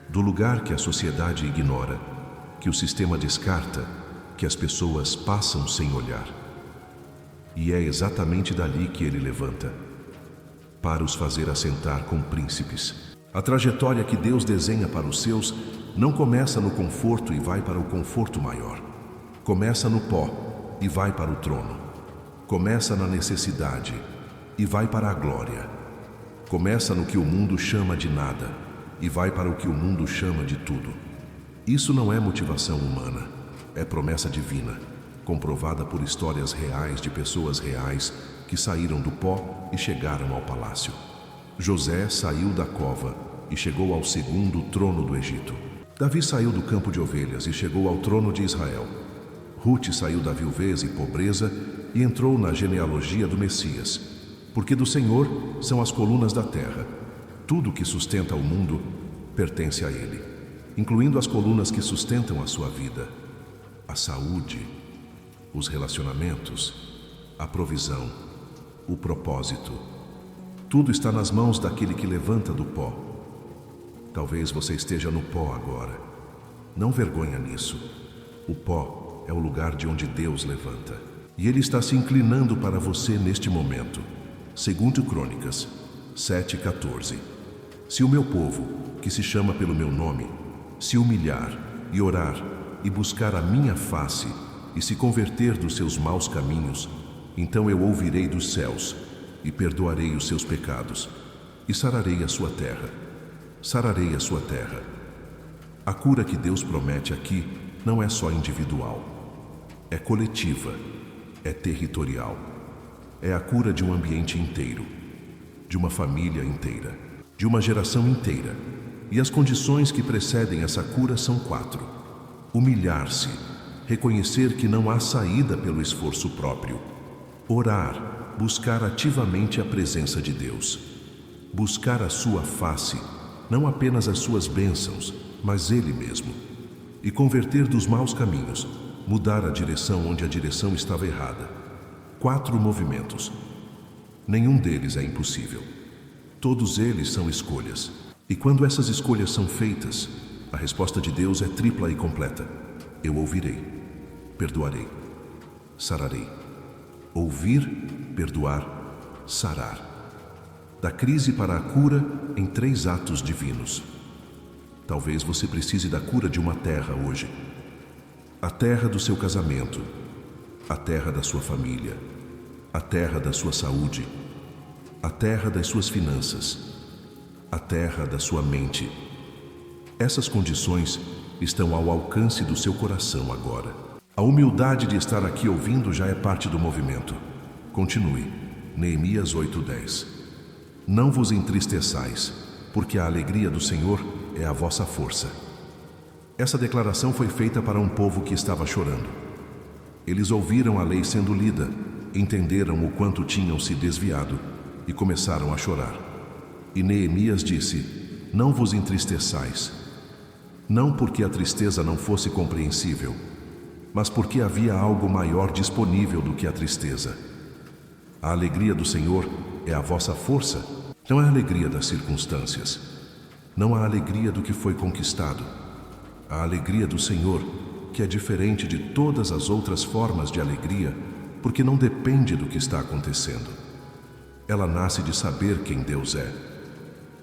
do lugar que a sociedade ignora, que o sistema descarta, que as pessoas passam sem olhar. E é exatamente dali que Ele levanta, para os fazer assentar com príncipes. A trajetória que Deus desenha para os seus não começa no conforto e vai para o conforto maior. Começa no pó e vai para o trono. Começa na necessidade e vai para a glória. Começa no que o mundo chama de nada e vai para o que o mundo chama de tudo. Isso não é motivação humana, é promessa divina, comprovada por histórias reais de pessoas reais que saíram do pó e chegaram ao palácio. José saiu da cova e chegou ao segundo trono do Egito. Davi saiu do campo de ovelhas e chegou ao trono de Israel. Rute saiu da viuvez e pobreza e entrou na genealogia do Messias, porque do Senhor são as colunas da terra. Tudo que sustenta o mundo pertence a Ele, incluindo as colunas que sustentam a sua vida, a saúde, os relacionamentos, a provisão, o propósito. Tudo está nas mãos daquele que levanta do pó. Talvez você esteja no pó agora. Não vergonha nisso. O pó é o lugar de onde Deus levanta. E Ele está se inclinando para você neste momento. 2 Crônicas 7:14. Se o meu povo, que se chama pelo meu nome, se humilhar e orar e buscar a minha face e se converter dos seus maus caminhos, então eu ouvirei dos céus e perdoarei os seus pecados e sararei a sua terra. Sararei a sua terra. A cura que Deus promete aqui não é só individual, é coletiva, é territorial. É a cura de um ambiente inteiro, de uma família inteira, de uma geração inteira. E as condições que precedem essa cura são 4. Humilhar-se, reconhecer que não há saída pelo esforço próprio. Orar, buscar ativamente a presença de Deus. Buscar a sua face, não apenas as suas bênçãos, mas Ele mesmo. E converter dos maus caminhos, mudar a direção onde a direção estava errada. 4 movimentos. Nenhum deles é impossível. Todos eles são escolhas. E quando essas escolhas são feitas, a resposta de Deus é tripla e completa. Eu ouvirei, perdoarei, sararei. Ouvir, perdoar, sarar. Da crise para a cura em 3 atos divinos. Talvez você precise da cura de uma terra hoje. A terra do seu casamento, a terra da sua família, a terra da sua saúde, a terra das suas finanças, a terra da sua mente. Essas condições estão ao alcance do seu coração agora. A humildade de estar aqui ouvindo já é parte do movimento. Continue. Neemias 8:10. Não vos entristeçais, porque a alegria do Senhor é a vossa força. Essa declaração foi feita para um povo que estava chorando. Eles ouviram a lei sendo lida, entenderam o quanto tinham se desviado e começaram a chorar. E Neemias disse: não vos entristeçais. Não porque a tristeza não fosse compreensível, mas porque havia algo maior disponível do que a tristeza. A alegria do Senhor é a vossa força, não é a alegria das circunstâncias, não a alegria do que foi conquistado. A alegria do Senhor, que é diferente de todas as outras formas de alegria, porque não depende do que está acontecendo. Ela nasce de saber quem Deus é,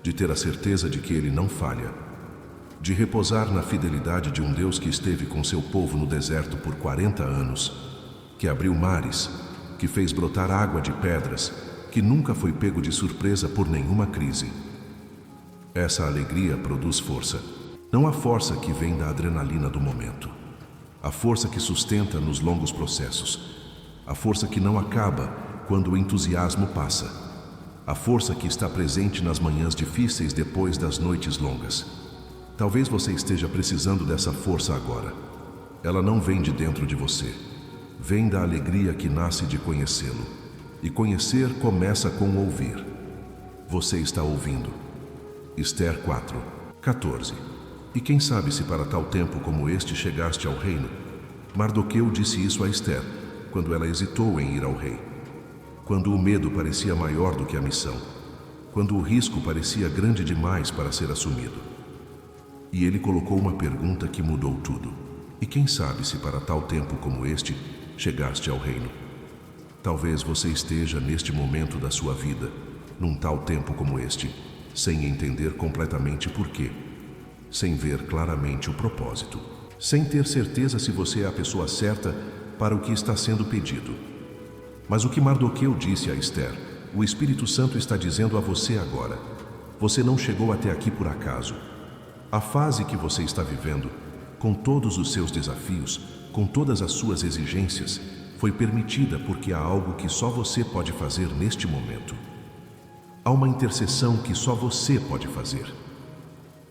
de ter a certeza de que Ele não falha, de repousar na fidelidade de um Deus que esteve com seu povo no deserto por 40 anos, que abriu mares, que fez brotar água de pedras, que nunca foi pego de surpresa por nenhuma crise. Essa alegria produz força. Não a força que vem da adrenalina do momento. A força que sustenta nos longos processos. A força que não acaba quando o entusiasmo passa. A força que está presente nas manhãs difíceis depois das noites longas. Talvez você esteja precisando dessa força agora. Ela não vem de dentro de você. Vem da alegria que nasce de conhecê-lo. E conhecer começa com ouvir. Você está ouvindo. Esther 4:14. E quem sabe se para tal tempo como este chegaste ao reino? Mardoqueu disse isso a Esther, quando ela hesitou em ir ao rei. Quando o medo parecia maior do que a missão. Quando o risco parecia grande demais para ser assumido. E ele colocou uma pergunta que mudou tudo. E quem sabe se para tal tempo como este chegaste ao reino? Talvez você esteja neste momento da sua vida, num tal tempo como este, sem entender completamente por quê, sem ver claramente o propósito, sem ter certeza se você é a pessoa certa para o que está sendo pedido. Mas o que Mardoqueu disse a Esther, o Espírito Santo está dizendo a você agora. Você não chegou até aqui por acaso. A fase que você está vivendo, com todos os seus desafios, com todas as suas exigências, foi permitida porque há algo que só você pode fazer neste momento. Há uma intercessão que só você pode fazer.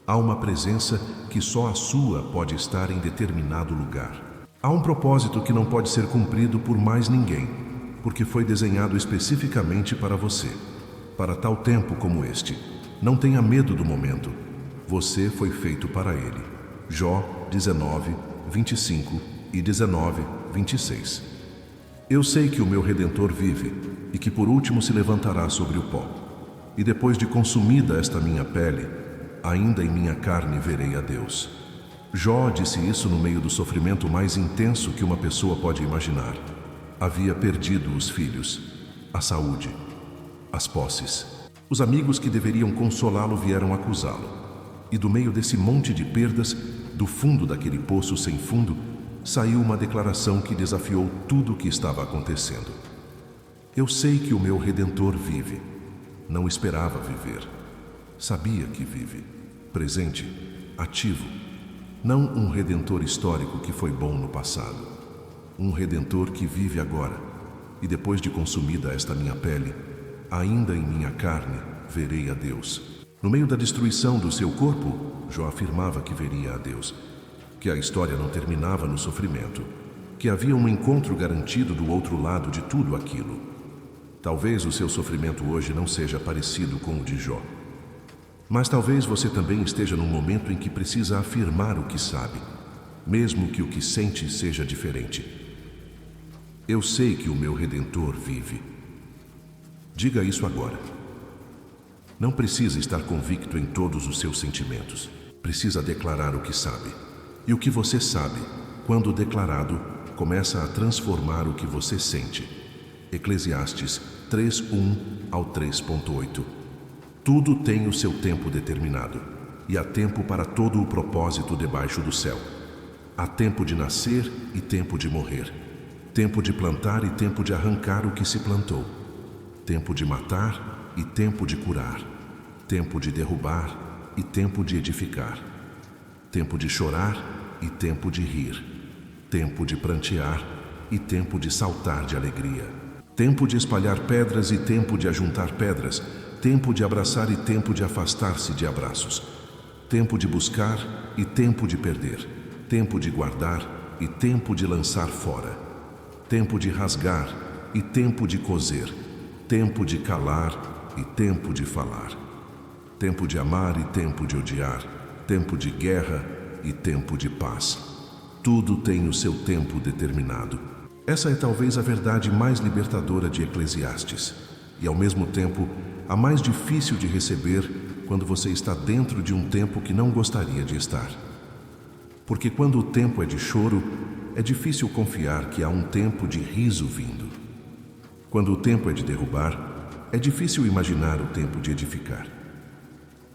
Há uma presença que só a sua pode estar em determinado lugar. Há um propósito que não pode ser cumprido por mais ninguém, porque foi desenhado especificamente para você, para tal tempo como este. Não tenha medo do momento. Você foi feito para ele. Jó 19:25 e 19:26. Eu sei que o meu Redentor vive e que por último se levantará sobre o pó. E depois de consumida esta minha pele, ainda em minha carne verei a Deus. Jó disse isso no meio do sofrimento mais intenso que uma pessoa pode imaginar. Havia perdido os filhos, a saúde, as posses. Os amigos que deveriam consolá-lo vieram acusá-lo. E do meio desse monte de perdas, do fundo daquele poço sem fundo, saiu uma declaração que desafiou tudo o que estava acontecendo. Eu sei que o meu Redentor vive. Não esperava viver. Sabia que vive. Presente, ativo. Não um Redentor histórico que foi bom no passado. Um Redentor que vive agora. E depois de consumida esta minha pele, ainda em minha carne, verei a Deus. No meio da destruição do seu corpo, Jó afirmava que veria a Deus. Que a história não terminava no sofrimento. Que havia um encontro garantido do outro lado de tudo aquilo. Talvez o seu sofrimento hoje não seja parecido com o de Jó. Mas talvez você também esteja num momento em que precisa afirmar o que sabe, mesmo que o que sente seja diferente. Eu sei que o meu Redentor vive. Diga isso agora. Não precisa estar convicto em todos os seus sentimentos. Precisa declarar o que sabe. E o que você sabe, quando declarado, começa a transformar o que você sente. Eclesiastes 3:1 ao 3:8. Tudo tem o seu tempo determinado, e há tempo para todo o propósito debaixo do céu. Há tempo de nascer e tempo de morrer, tempo de plantar e tempo de arrancar o que se plantou, tempo de matar e tempo de curar, tempo de derrubar e tempo de edificar, tempo de chorar e tempo de rir, tempo de prantear e tempo de saltar de alegria, tempo de espalhar pedras e tempo de ajuntar pedras, tempo de abraçar e tempo de afastar-se de abraços, tempo de buscar e tempo de perder, tempo de guardar e tempo de lançar fora, tempo de rasgar e tempo de coser, tempo de calar e tempo de falar, tempo de amar e tempo de odiar, tempo de guerra e tempo de paz. Tudo tem o seu tempo determinado. Essa é talvez a verdade mais libertadora de Eclesiastes, e ao mesmo tempo a mais difícil de receber quando você está dentro de um tempo que não gostaria de estar. Porque quando o tempo é de choro, é difícil confiar que há um tempo de riso vindo. Quando o tempo é de derrubar, é difícil imaginar o tempo de edificar.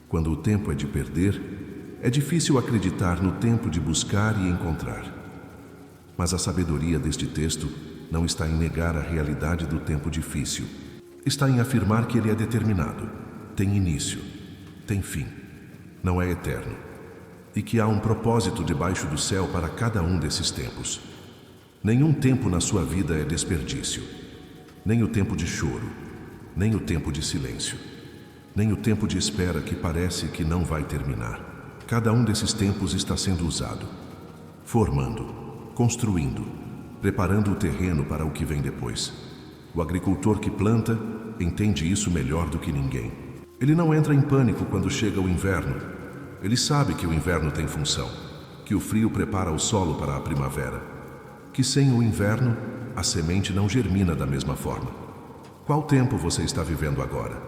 Quando o tempo é de perder, é difícil acreditar no tempo de buscar e encontrar. Mas a sabedoria deste texto não está em negar a realidade do tempo difícil. Está em afirmar que ele é determinado, tem início, tem fim, não é eterno, e que há um propósito debaixo do céu para cada um desses tempos. Nenhum tempo na sua vida é desperdício, nem o tempo de choro, nem o tempo de silêncio, nem o tempo de espera que parece que não vai terminar. Cada um desses tempos está sendo usado, formando, construindo, preparando o terreno para o que vem depois. O agricultor que planta entende isso melhor do que ninguém. Ele não entra em pânico quando chega o inverno. Ele sabe que o inverno tem função, que o frio prepara o solo para a primavera, que sem o inverno a semente não germina da mesma forma. Qual tempo você está vivendo agora?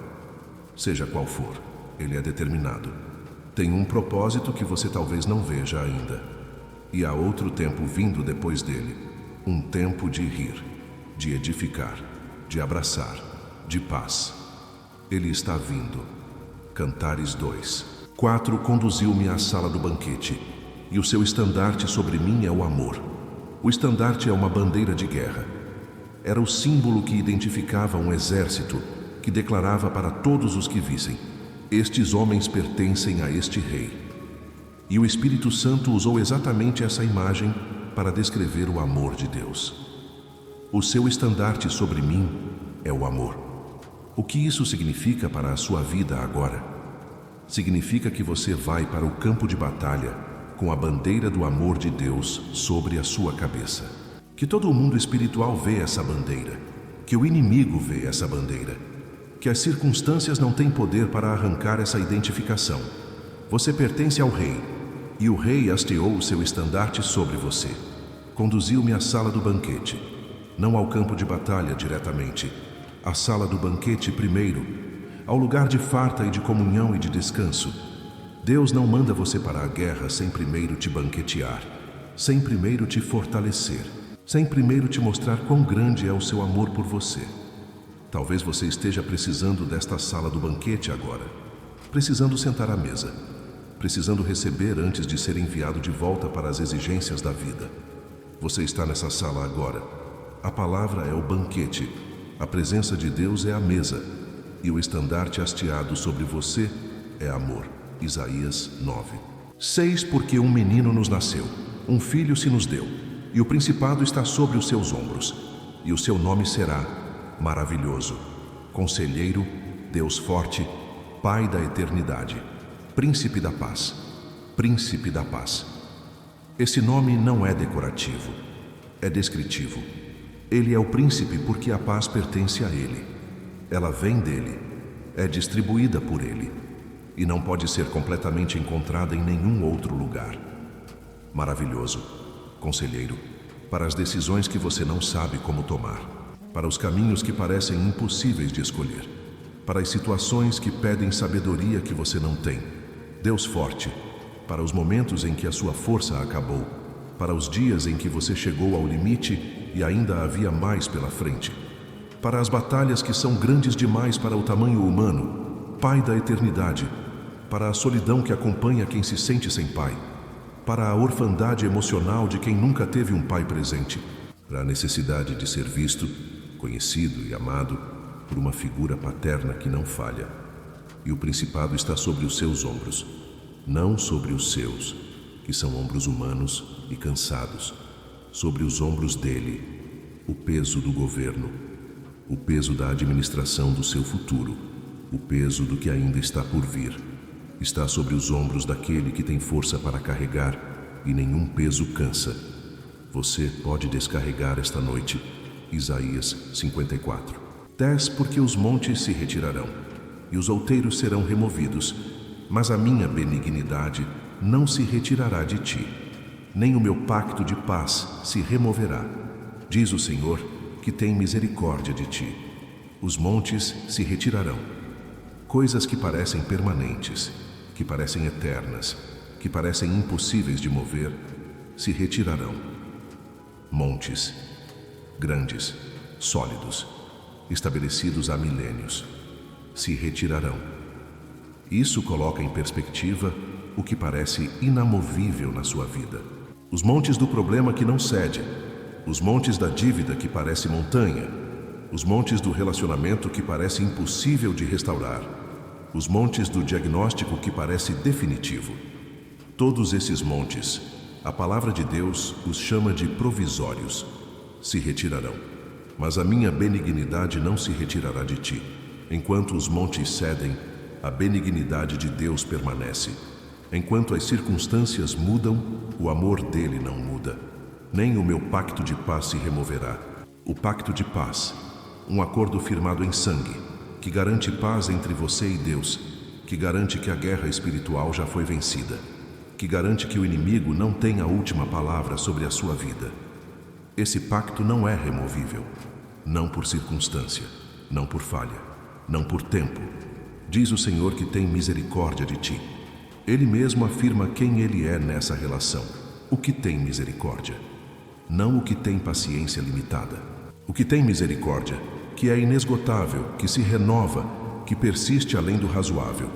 Seja qual for, ele é determinado. Tem um propósito que você talvez não veja ainda. E há outro tempo vindo depois dele. Um tempo de rir, de edificar, de abraçar, de paz. Ele está vindo. Cantares 2. 4. Conduziu-me à sala do banquete, e o seu estandarte sobre mim é o amor. O estandarte é uma bandeira de guerra. Era o símbolo que identificava um exército, que declarava para todos os que vissem: estes homens pertencem a este rei. E o Espírito Santo usou exatamente essa imagem para descrever o amor de Deus. O seu estandarte sobre mim é o amor. O que isso significa para a sua vida agora? Significa que você vai para o campo de batalha com a bandeira do amor de Deus sobre a sua cabeça. Que todo o mundo espiritual vê essa bandeira, que o inimigo vê essa bandeira, que as circunstâncias não têm poder para arrancar essa identificação. Você pertence ao rei, e o rei hasteou o seu estandarte sobre você. Conduziu-me à sala do banquete, não ao campo de batalha diretamente, à sala do banquete primeiro, ao lugar de farta e de comunhão e de descanso. Deus não manda você para a guerra sem primeiro te banquetear, sem primeiro te fortalecer, sem primeiro te mostrar quão grande é o seu amor por você. Talvez você esteja precisando desta sala do banquete agora, precisando sentar à mesa, precisando receber antes de ser enviado de volta para as exigências da vida. Você está nessa sala agora. A palavra é o banquete, a presença de Deus é a mesa, e o estandarte hasteado sobre você é amor. Isaías 9. 6. Porque um menino nos nasceu, um filho se nos deu, e o principado está sobre os seus ombros, e o seu nome será Maravilhoso, Conselheiro, Deus Forte, Pai da Eternidade, Príncipe da Paz. Príncipe da Paz. Esse nome não é decorativo, é descritivo. Ele é o príncipe porque a paz pertence a ele. Ela vem dele, é distribuída por ele, e não pode ser completamente encontrada em nenhum outro lugar. Maravilhoso, Conselheiro, para as decisões que você não sabe como tomar, para os caminhos que parecem impossíveis de escolher, para as situações que pedem sabedoria que você não tem. Deus forte, para os momentos em que a sua força acabou, para os dias em que você chegou ao limite e ainda havia mais pela frente, para as batalhas que são grandes demais para o tamanho humano, Pai da eternidade, para a solidão que acompanha quem se sente sem pai, para a orfandade emocional de quem nunca teve um pai presente, para a necessidade de ser visto, conhecido e amado por uma figura paterna que não falha. E o principado está sobre os seus ombros, não sobre os seus, que são ombros humanos e cansados, sobre os ombros dele, o peso do governo, o peso da administração do seu futuro, o peso do que ainda está por vir. Está sobre os ombros daquele que tem força para carregar e nenhum peso cansa. Você pode descarregar esta noite. Isaías 54. 10. Porque os montes se retirarão e os outeiros serão removidos, mas a minha benignidade não se retirará de ti, nem o meu pacto de paz se removerá, diz o Senhor, que tem misericórdia de ti. Os montes se retirarão. Coisas que parecem permanentes, que parecem eternas, que parecem impossíveis de mover, se retirarão. Montes, grandes, sólidos, estabelecidos há milênios, se retirarão. Isso coloca em perspectiva o que parece inamovível na sua vida. Os montes do problema que não cede, os montes da dívida que parece montanha, os montes do relacionamento que parece impossível de restaurar, os montes do diagnóstico que parece definitivo. Todos esses montes, a palavra de Deus os chama de provisórios, se retirarão. Mas a minha benignidade não se retirará de ti. Enquanto os montes cedem, a benignidade de Deus permanece. Enquanto as circunstâncias mudam, o amor dele não muda. Nem o meu pacto de paz se removerá. O pacto de paz, um acordo firmado em sangue, que garante paz entre você e Deus, que garante que a guerra espiritual já foi vencida, que garante que o inimigo não tem a última palavra sobre a sua vida. Esse pacto não é removível, não por circunstância, não por falha, não por tempo. Diz o Senhor que tem misericórdia de ti. Ele mesmo afirma quem ele é nessa relação, o que tem misericórdia, não o que tem paciência limitada. O que tem misericórdia, que é inesgotável, que se renova, que persiste além do razoável.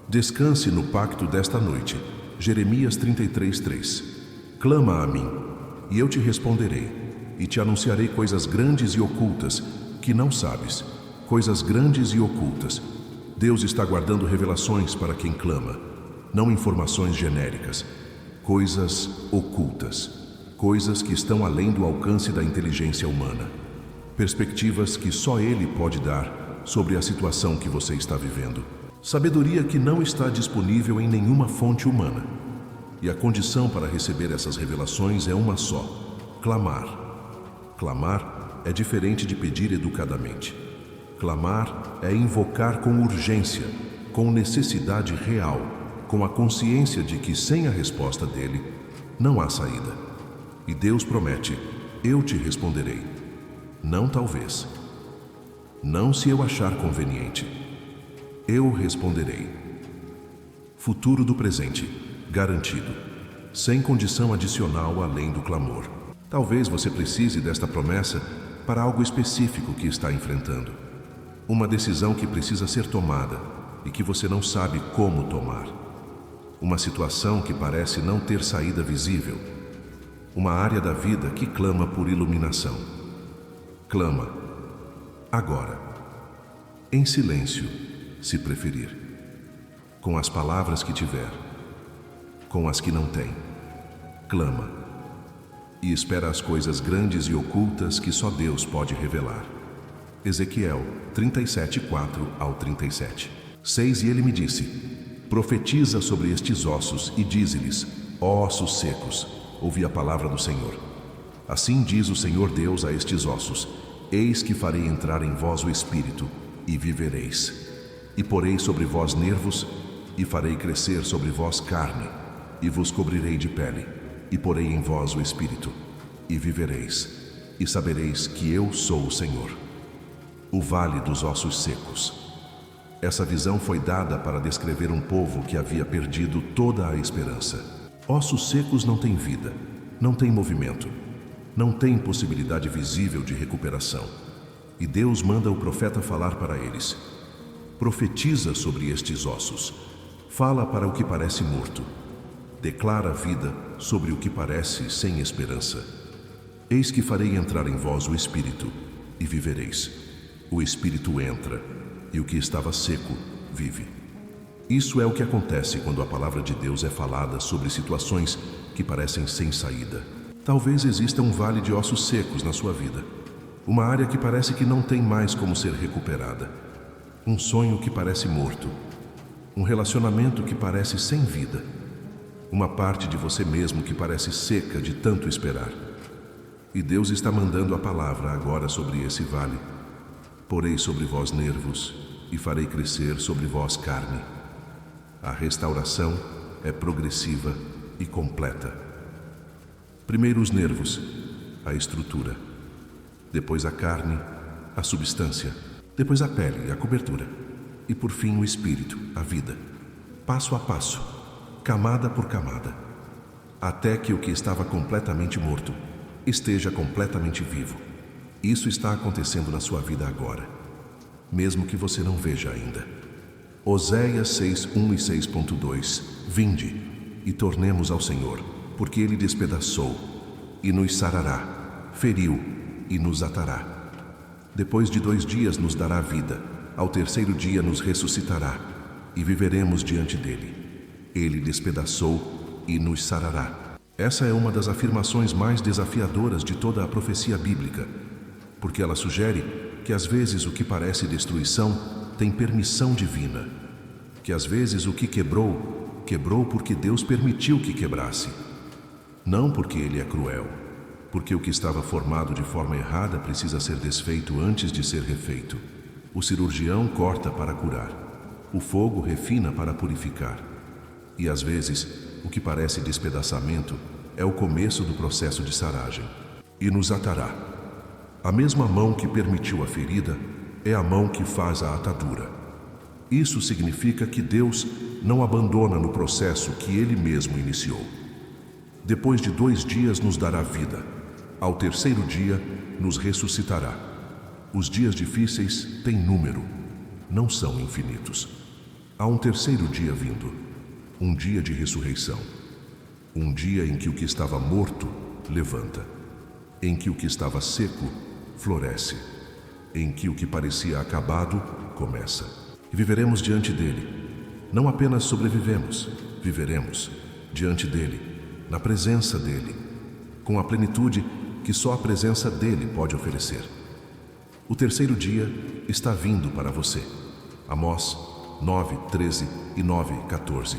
Descanse no pacto desta noite. Jeremias 33:3. Clama a mim, e eu te responderei, e te anunciarei coisas grandes e ocultas que não sabes, coisas grandes e ocultas. Deus está guardando revelações para quem clama, não informações genéricas, coisas ocultas, coisas que estão além do alcance da inteligência humana, perspectivas que só Ele pode dar sobre a situação que você está vivendo, sabedoria que não está disponível em nenhuma fonte humana. E a condição para receber essas revelações é uma só: clamar. Clamar é diferente de pedir educadamente. Clamar é invocar com urgência, com necessidade real, com a consciência de que sem a resposta dele, não há saída. E Deus promete: eu te responderei. Não talvez. Não se eu achar conveniente. Eu responderei. Futuro do presente, garantido, sem condição adicional além do clamor. Talvez você precise desta promessa para algo específico que está enfrentando. Uma decisão que precisa ser tomada e que você não sabe como tomar. Uma situação que parece não ter saída visível. Uma área da vida que clama por iluminação. Clama. Agora. Em silêncio, se preferir. Com as palavras que tiver. Com as que não tem. Clama. E espera as coisas grandes e ocultas que só Deus pode revelar. Ezequiel 37:4-37. 6. E ele me disse: profetiza sobre estes ossos e dize-lhes: ó ossos secos, ouvi a palavra do Senhor. Assim diz o Senhor Deus a estes ossos: eis que farei entrar em vós o Espírito, e vivereis. E porei sobre vós nervos, e farei crescer sobre vós carne, e vos cobrirei de pele, e porei em vós o Espírito, e vivereis, e sabereis que eu sou o Senhor. O vale dos ossos secos. Essa visão foi dada para descrever um povo que havia perdido toda a esperança. Ossos secos não têm vida, não têm movimento, não têm possibilidade visível de recuperação. E Deus manda o profeta falar para eles: Profetiza sobre estes ossos. Fala para o que parece morto. Declara vida sobre o que parece sem esperança. Eis que farei entrar em vós o Espírito, e vivereis. O Espírito entra, e o que estava seco vive. Isso é o que acontece quando a palavra de Deus é falada sobre situações que parecem sem saída. Talvez exista um vale de ossos secos na sua vida. Uma área que parece que não tem mais como ser recuperada. Um sonho que parece morto. Um relacionamento que parece sem vida. Uma parte de você mesmo que parece seca de tanto esperar. E Deus está mandando a palavra agora sobre esse vale. Porei sobre vós nervos e farei crescer sobre vós carne. A restauração é progressiva e completa. Primeiro os nervos, a estrutura. Depois a carne, a substância. Depois a pele, a cobertura. E por fim o espírito, a vida. Passo a passo, camada por camada. Até que o que estava completamente morto esteja completamente vivo. Isso está acontecendo na sua vida agora, mesmo que você não veja ainda. Oséias 6:1 e 6.2. Vinde, e tornemos ao Senhor, porque Ele despedaçou, e nos sarará, feriu, e nos atará. Depois de 2 dias nos dará vida, ao terceiro dia nos ressuscitará, e viveremos diante dEle. Ele despedaçou, e nos sarará. Essa é uma das afirmações mais desafiadoras de toda a profecia bíblica, porque ela sugere que às vezes o que parece destruição tem permissão divina, que às vezes o que quebrou, quebrou porque Deus permitiu que quebrasse. Não porque Ele é cruel, porque o que estava formado de forma errada precisa ser desfeito antes de ser refeito. O cirurgião corta para curar, o fogo refina para purificar. E às vezes, o que parece despedaçamento é o começo do processo de saragem. E nos atará. A mesma mão que permitiu a ferida é a mão que faz a atadura. Isso significa que Deus não abandona no processo que Ele mesmo iniciou. Depois de 2 dias nos dará vida. Ao terceiro dia nos ressuscitará. Os dias difíceis têm número, não são infinitos. Há um terceiro dia vindo, um dia de ressurreição. Um dia em que o que estava morto levanta, em que o que estava seco floresce, em que o que parecia acabado começa. E viveremos diante dele. Não apenas sobrevivemos, viveremos diante dele, na presença dele, com a plenitude que só a presença dele pode oferecer. O terceiro dia está vindo para você. Amós 9:13 e 9:14.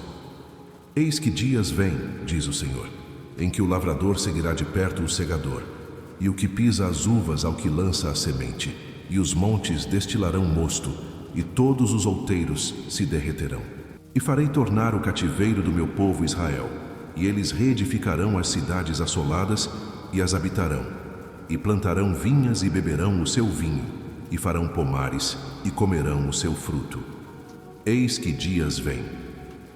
Eis que dias vêm, diz o Senhor, em que o lavrador seguirá de perto o segador, e o que pisa as uvas ao que lança a semente, e os montes destilarão mosto, e todos os outeiros se derreterão. E farei tornar o cativeiro do meu povo Israel, e eles reedificarão as cidades assoladas e as habitarão, e plantarão vinhas e beberão o seu vinho, e farão pomares e comerão o seu fruto. Eis que dias vêm.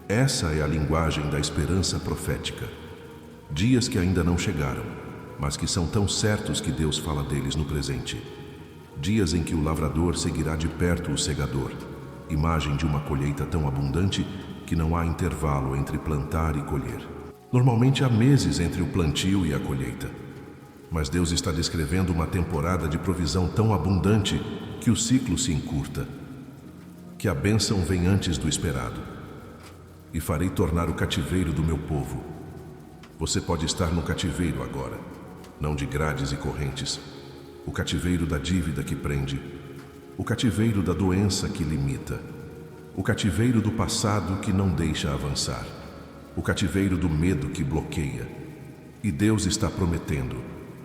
Essa é a linguagem da esperança profética. Dias que ainda não chegaram, mas que são tão certos que Deus fala deles no presente. Dias em que o lavrador seguirá de perto o segador, imagem de uma colheita tão abundante que não há intervalo entre plantar e colher. Normalmente há meses entre o plantio e a colheita, mas Deus está descrevendo uma temporada de provisão tão abundante que o ciclo se encurta, que a bênção vem antes do esperado. E farei tornar o cativeiro do meu povo. Você pode estar no cativeiro agora, não de grades e correntes, o cativeiro da dívida que prende, o cativeiro da doença que limita, o cativeiro do passado que não deixa avançar, o cativeiro do medo que bloqueia. E Deus está prometendo: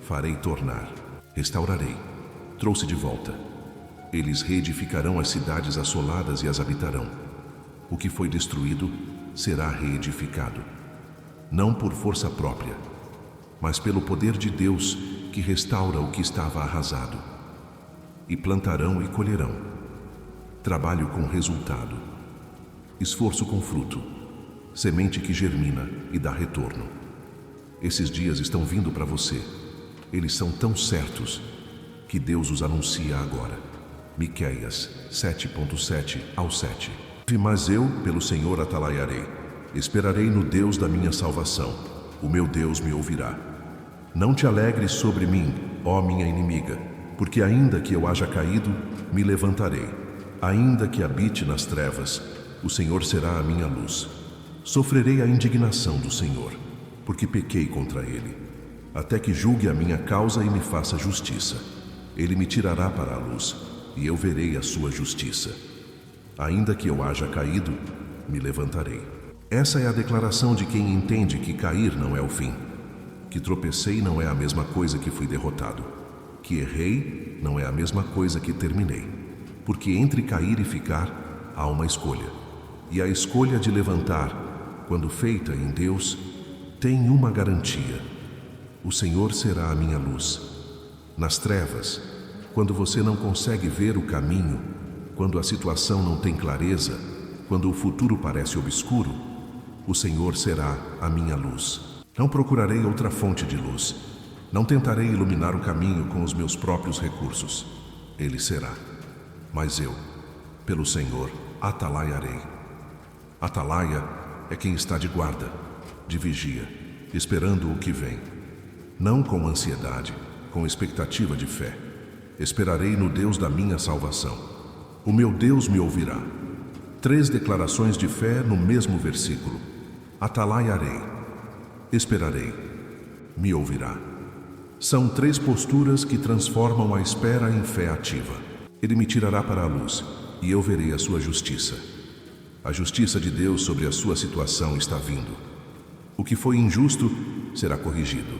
farei tornar, restaurarei, trouxe de volta. Eles reedificarão as cidades assoladas e as habitarão. O que foi destruído será reedificado, não por força própria, mas pelo poder de Deus que restaura o que estava arrasado. E plantarão e colherão, trabalho com resultado, esforço com fruto, semente que germina e dá retorno. Esses dias estão vindo para você. Eles são tão certos que Deus os anuncia agora. Miqueias 7:7 ao 7. Mas eu, pelo Senhor, atalaiarei. Esperarei no Deus da minha salvação. O meu Deus me ouvirá. Não te alegres sobre mim, ó minha inimiga, porque ainda que eu haja caído, me levantarei. Ainda que habite nas trevas, o Senhor será a minha luz. Sofrerei a indignação do Senhor, porque pequei contra ele, até que julgue a minha causa e me faça justiça. Ele me tirará para a luz, e eu verei a sua justiça. Ainda que eu haja caído, me levantarei. Essa é a declaração de quem entende que cair não é o fim, que tropecei não é a mesma coisa que fui derrotado, que errei não é a mesma coisa que terminei, porque entre cair e ficar há uma escolha, e a escolha de levantar, quando feita em Deus, tem uma garantia: o Senhor será a minha luz. Nas trevas, quando você não consegue ver o caminho, quando a situação não tem clareza, quando o futuro parece obscuro, o Senhor será a minha luz. Não procurarei outra fonte de luz. Não tentarei iluminar o caminho com os meus próprios recursos. Ele será. Mas eu, pelo Senhor, atalaiarei. Atalaia é quem está de guarda, de vigia, esperando o que vem. Não com ansiedade, com expectativa de fé. Esperarei no Deus da minha salvação. O meu Deus me ouvirá. 3 declarações de fé no mesmo versículo. Atalaiarei. Esperarei. Me ouvirá. São 3 posturas que transformam a espera em fé ativa. Ele me tirará para a luz, e eu verei a sua justiça. A justiça de Deus sobre a sua situação está vindo. O que foi injusto será corrigido.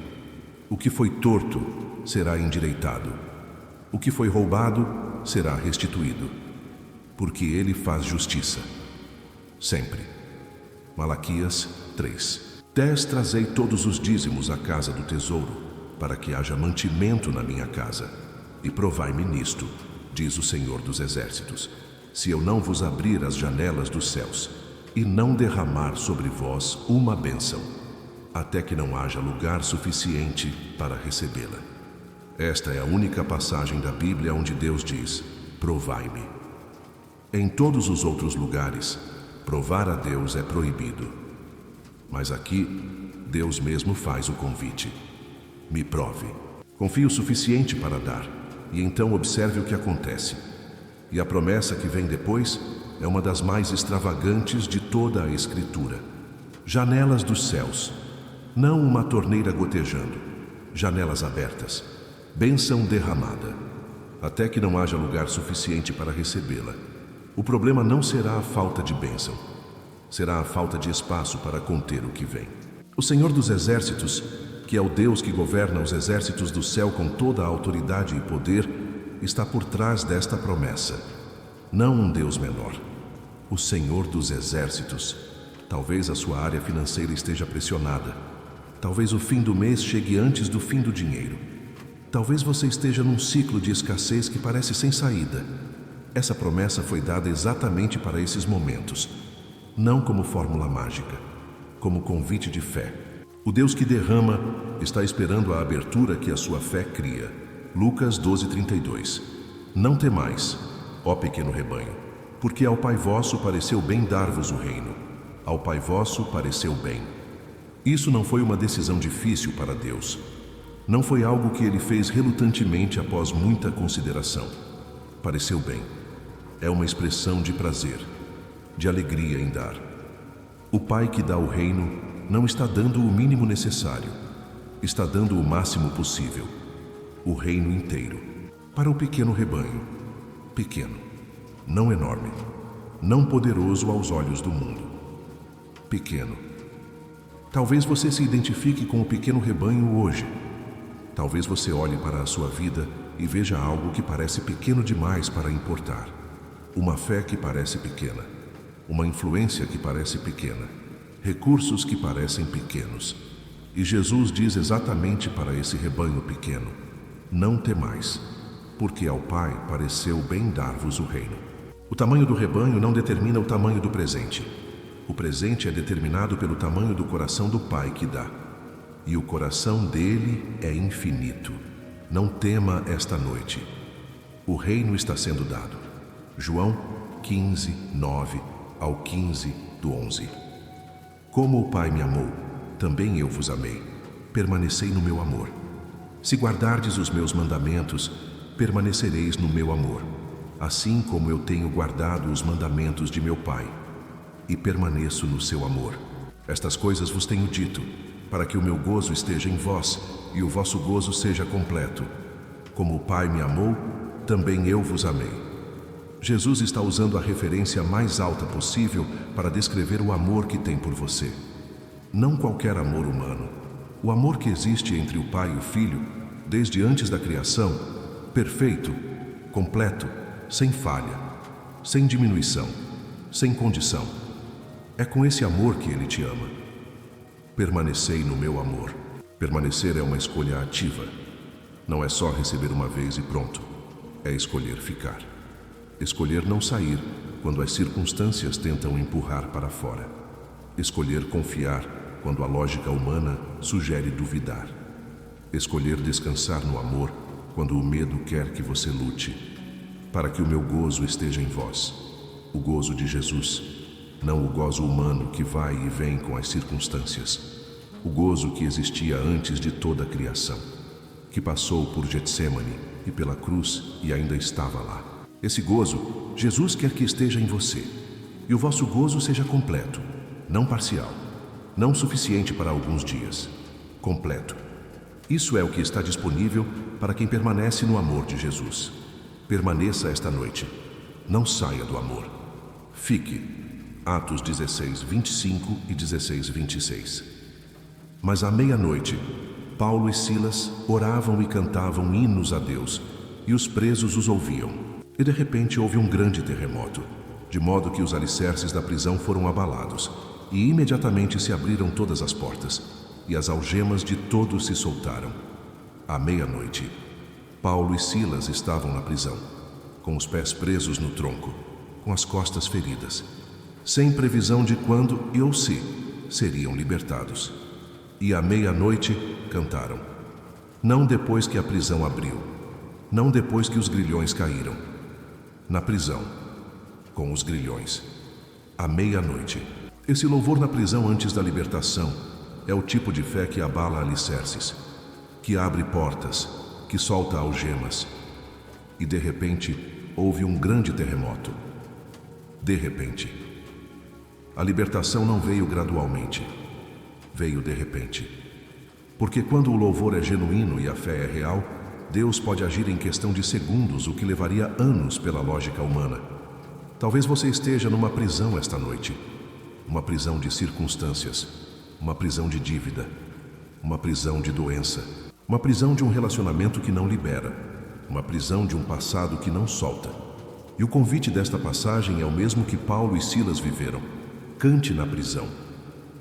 O que foi torto será endireitado. O que foi roubado será restituído. Porque Ele faz justiça. Sempre. Malaquias 3. 10 Trazei todos os dízimos à casa do tesouro, para que haja mantimento na minha casa. E provai-me nisto, diz o Senhor dos Exércitos, se eu não vos abrir as janelas dos céus, e não derramar sobre vós uma bênção, até que não haja lugar suficiente para recebê-la. Esta é a única passagem da Bíblia onde Deus diz: provai-me. Em todos os outros lugares, provar a Deus é proibido. Mas aqui, Deus mesmo faz o convite. Me prove. Confie o suficiente para dar, e então observe o que acontece. E a promessa que vem depois é uma das mais extravagantes de toda a Escritura. Janelas dos céus, não uma torneira gotejando, janelas abertas, bênção derramada, até que não haja lugar suficiente para recebê-la. O problema não será a falta de bênção, será a falta de espaço para conter o que vem. O Senhor dos Exércitos, que é o Deus que governa os exércitos do céu com toda a autoridade e poder, está por trás desta promessa. Não um Deus menor. O Senhor dos Exércitos. Talvez a sua área financeira esteja pressionada. Talvez o fim do mês chegue antes do fim do dinheiro. Talvez você esteja num ciclo de escassez que parece sem saída. Essa promessa foi dada exatamente para esses momentos. Não como fórmula mágica, como convite de fé. O Deus que derrama está esperando a abertura que a sua fé cria. Lucas 12:32. Não temais, ó pequeno rebanho, porque ao Pai vosso pareceu bem dar-vos o reino. Ao Pai vosso pareceu bem. Isso não foi uma decisão difícil para Deus. Não foi algo que ele fez relutantemente após muita consideração. Pareceu bem. É uma expressão de prazer, de alegria em dar. O Pai que dá o reino não está dando o mínimo necessário, está dando o máximo possível, o reino inteiro, para o pequeno rebanho. Pequeno, não enorme, não poderoso aos olhos do mundo. Pequeno. Talvez você se identifique com o pequeno rebanho hoje. Talvez você olhe para a sua vida e veja algo que parece pequeno demais para importar. Uma fé que parece pequena, uma influência que parece pequena, recursos que parecem pequenos. E Jesus diz exatamente para esse rebanho pequeno: não temais, porque ao Pai pareceu bem dar-vos o reino. O tamanho do rebanho não determina o tamanho do presente. O presente é determinado pelo tamanho do coração do Pai que dá. E o coração dele é infinito. Não tema esta noite. O reino está sendo dado. João 15, 9 ao 15 do 11. Como o Pai me amou, também eu vos amei. Permanecei no meu amor. Se guardardes os meus mandamentos, permanecereis no meu amor, assim como eu tenho guardado os mandamentos de meu Pai, e permaneço no seu amor. Estas coisas vos tenho dito, para que o meu gozo esteja em vós, e o vosso gozo seja completo. Como o Pai me amou, também eu vos amei. Jesus está usando a referência mais alta possível para descrever o amor que tem por você. Não qualquer amor humano. O amor que existe entre o Pai e o Filho, desde antes da criação, perfeito, completo, sem falha, sem diminuição, sem condição. É com esse amor que Ele te ama. Permanecei no meu amor. Permanecer é uma escolha ativa. Não é só receber uma vez e pronto. É escolher ficar. Escolher não sair quando as circunstâncias tentam empurrar para fora. Escolher confiar quando a lógica humana sugere duvidar. Escolher descansar no amor quando o medo quer que você lute. Para que o meu gozo esteja em vós. O gozo de Jesus, não o gozo humano que vai e vem com as circunstâncias. O gozo que existia antes de toda a criação, que passou por Getsêmani e pela cruz e ainda estava lá. Esse gozo, Jesus quer que esteja em você. E o vosso gozo seja completo, não parcial, não suficiente para alguns dias. Completo. Isso é o que está disponível para quem permanece no amor de Jesus. Permaneça esta noite. Não saia do amor. Fique. Atos 16, 25 e 16, 26. Mas à meia-noite, Paulo e Silas oravam e cantavam hinos a Deus, e os presos os ouviam. E de repente houve um grande terremoto, de modo que os alicerces da prisão foram abalados, e imediatamente se abriram todas as portas, e as algemas de todos se soltaram. À meia-noite, Paulo e Silas estavam na prisão, com os pés presos no tronco, com as costas feridas, sem previsão de quando ou se seriam libertados. E à meia-noite cantaram. Não depois que a prisão abriu, não depois que os grilhões caíram. Na prisão, com os grilhões, à meia-noite. Esse louvor na prisão antes da libertação é o tipo de fé que abala alicerces, que abre portas, que solta algemas. E de repente, houve um grande terremoto. De repente. A libertação não veio gradualmente, veio de repente. Porque quando o louvor é genuíno e a fé é real, Deus pode agir em questão de segundos, o que levaria anos pela lógica humana. Talvez você esteja numa prisão esta noite, uma prisão de circunstâncias, uma prisão de dívida, uma prisão de doença, uma prisão de um relacionamento que não libera, uma prisão de um passado que não solta. E o convite desta passagem é o mesmo que Paulo e Silas viveram. Cante na prisão.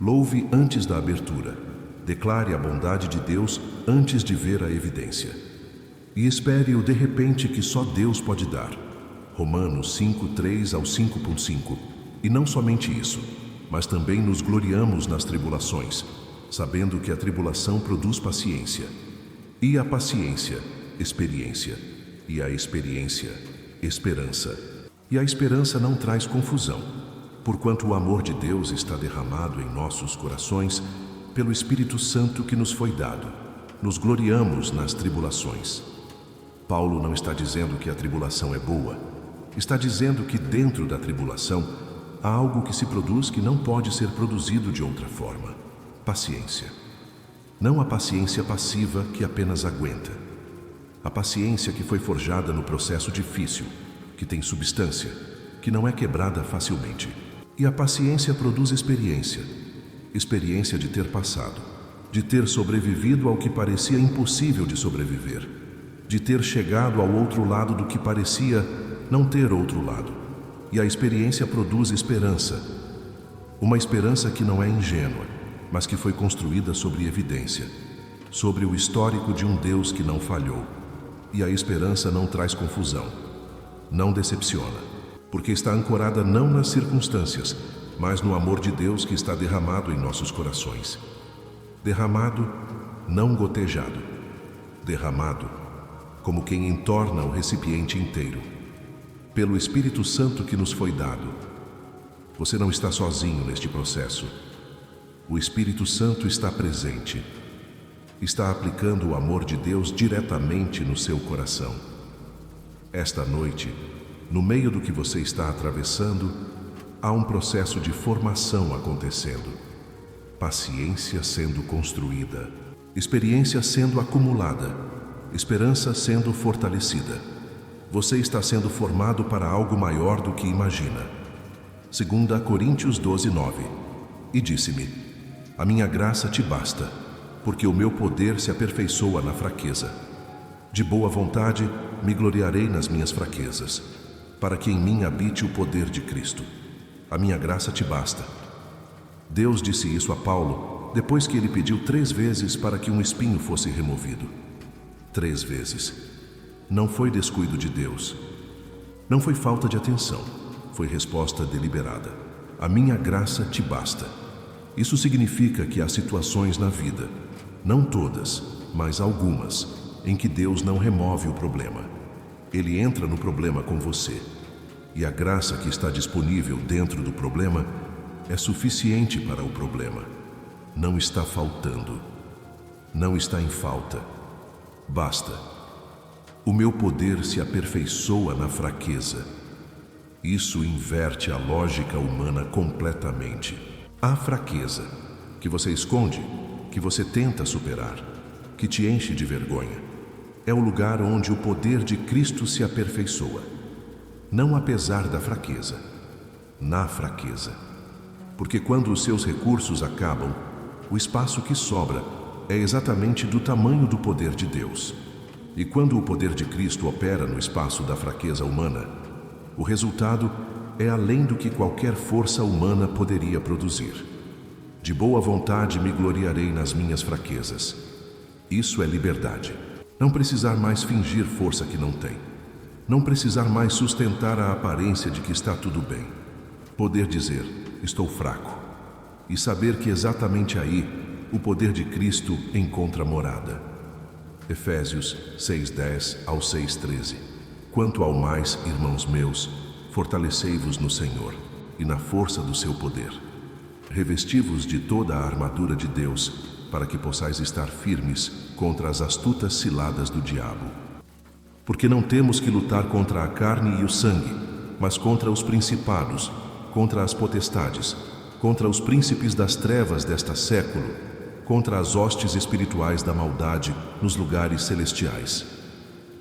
Louve antes da abertura. Declare a bondade de Deus antes de ver a evidência. E espere o de repente que só Deus pode dar. Romanos 5, 3 ao 5.5. E não somente isso, mas também nos gloriamos nas tribulações, sabendo que a tribulação produz paciência. E a paciência, experiência. E a experiência, esperança. E a esperança não traz confusão. Porquanto o amor de Deus está derramado em nossos corações pelo Espírito Santo que nos foi dado. Nos gloriamos nas tribulações. Paulo não está dizendo que a tribulação é boa. Está dizendo que dentro da tribulação há algo que se produz que não pode ser produzido de outra forma. Paciência. Não a paciência passiva que apenas aguenta. A paciência que foi forjada no processo difícil, que tem substância, que não é quebrada facilmente. E a paciência produz experiência. Experiência de ter passado, de ter sobrevivido ao que parecia impossível de sobreviver, de ter chegado ao outro lado do que parecia não ter outro lado. E a experiência produz esperança. Uma esperança que não é ingênua, mas que foi construída sobre evidência, sobre o histórico de um Deus que não falhou. E a esperança não traz confusão, não decepciona, porque está ancorada não nas circunstâncias, mas no amor de Deus que está derramado em nossos corações. Derramado, não gotejado. Derramado, como quem entorna o recipiente inteiro. Pelo Espírito Santo que nos foi dado. Você não está sozinho neste processo. O Espírito Santo está presente. Está aplicando o amor de Deus diretamente no seu coração. Esta noite, no meio do que você está atravessando, há um processo de formação acontecendo. Paciência sendo construída, experiência sendo acumulada, esperança sendo fortalecida. Você está sendo formado para algo maior do que imagina. 2 Coríntios 12:9. E disse-me: a minha graça te basta, porque o meu poder se aperfeiçoa na fraqueza. De boa vontade me gloriarei nas minhas fraquezas, para que em mim habite o poder de Cristo. A minha graça te basta. Deus disse isso a Paulo depois que ele pediu 3 vezes para que um espinho fosse removido. 3 vezes. Não foi descuido de Deus. Não foi falta de atenção. Foi resposta deliberada. A minha graça te basta. Isso significa que há situações na vida, não todas, mas algumas, em que Deus não remove o problema. Ele entra no problema com você. E a graça que está disponível dentro do problema é suficiente para o problema. Não está faltando. Não está em falta. Basta. O meu poder se aperfeiçoa na fraqueza. Isso inverte a lógica humana completamente. A fraqueza que você esconde, que você tenta superar, que te enche de vergonha, é o lugar onde o poder de Cristo se aperfeiçoa. Não apesar da fraqueza, na fraqueza. Porque quando os seus recursos acabam, o espaço que sobra é exatamente do tamanho do poder de Deus. E quando o poder de Cristo opera no espaço da fraqueza humana, o resultado é além do que qualquer força humana poderia produzir. De boa vontade me gloriarei nas minhas fraquezas. Isso é liberdade. Não precisar mais fingir força que não tem. Não precisar mais sustentar a aparência de que está tudo bem. Poder dizer, estou fraco. E saber que exatamente aí o poder de Cristo encontra morada. Efésios 6:10 ao 6:13. Quanto ao mais, irmãos meus, fortalecei-vos no Senhor e na força do seu poder. Revesti-vos de toda a armadura de Deus, para que possais estar firmes contra as astutas ciladas do diabo. Porque não temos que lutar contra a carne e o sangue, mas contra os principados, contra as potestades, contra os príncipes das trevas desta século, contra as hostes espirituais da maldade nos lugares celestiais.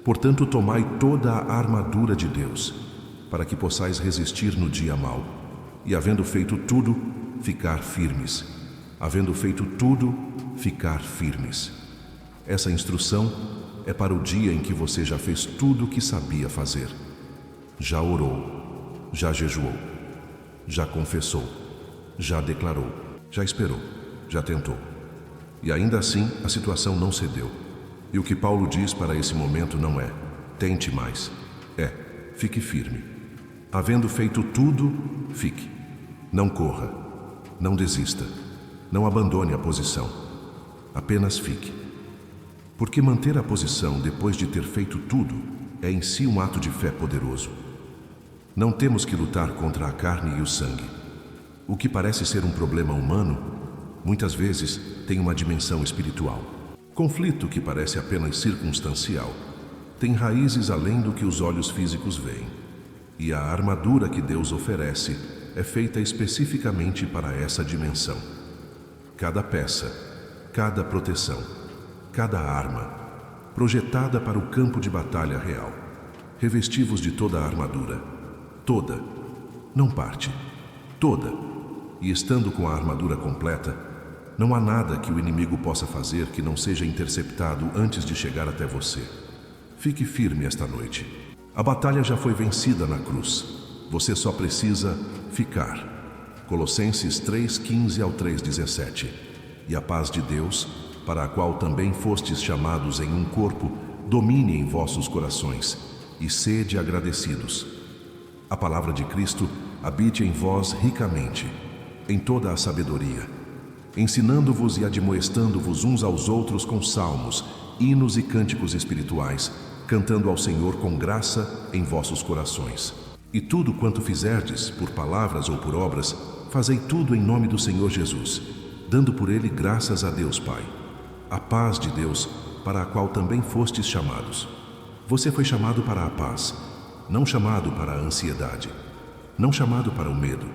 Portanto, tomai toda a armadura de Deus, para que possais resistir no dia mau, e havendo feito tudo, ficar firmes. Havendo feito tudo, ficar firmes. Essa instrução é para o dia em que você já fez tudo o que sabia fazer. Já orou, já jejuou, já confessou, já declarou, já esperou, já tentou. E ainda assim, a situação não cedeu. E o que Paulo diz para esse momento não é, tente mais. É, fique firme. Havendo feito tudo, fique. Não corra. Não desista. Não abandone a posição. Apenas fique. Porque manter a posição depois de ter feito tudo é em si um ato de fé poderoso. Não temos que lutar contra a carne e o sangue. O que parece ser um problema humano, muitas vezes tem uma dimensão espiritual. Conflito que parece apenas circunstancial tem raízes além do que os olhos físicos veem. E a armadura que Deus oferece é feita especificamente para essa dimensão. Cada peça, cada proteção, cada arma, projetada para o campo de batalha real. Revesti-vos de toda a armadura, toda, não parte, toda. E estando com a armadura completa, não há nada que o inimigo possa fazer que não seja interceptado antes de chegar até você. Fique firme esta noite. A batalha já foi vencida na cruz. Você só precisa ficar. Colossenses 3:15 ao 3:17. E a paz de Deus, para a qual também fostes chamados em um corpo, domine em vossos corações, e sede agradecidos. A palavra de Cristo habite em vós ricamente, em toda a sabedoria, ensinando-vos e admoestando-vos uns aos outros com salmos, hinos e cânticos espirituais, cantando ao Senhor com graça em vossos corações. E tudo quanto fizerdes, por palavras ou por obras, fazei tudo em nome do Senhor Jesus, dando por ele graças a Deus Pai. A paz de Deus, para a qual também fostes chamados. Você foi chamado para a paz, não chamado para a ansiedade, não chamado para o medo,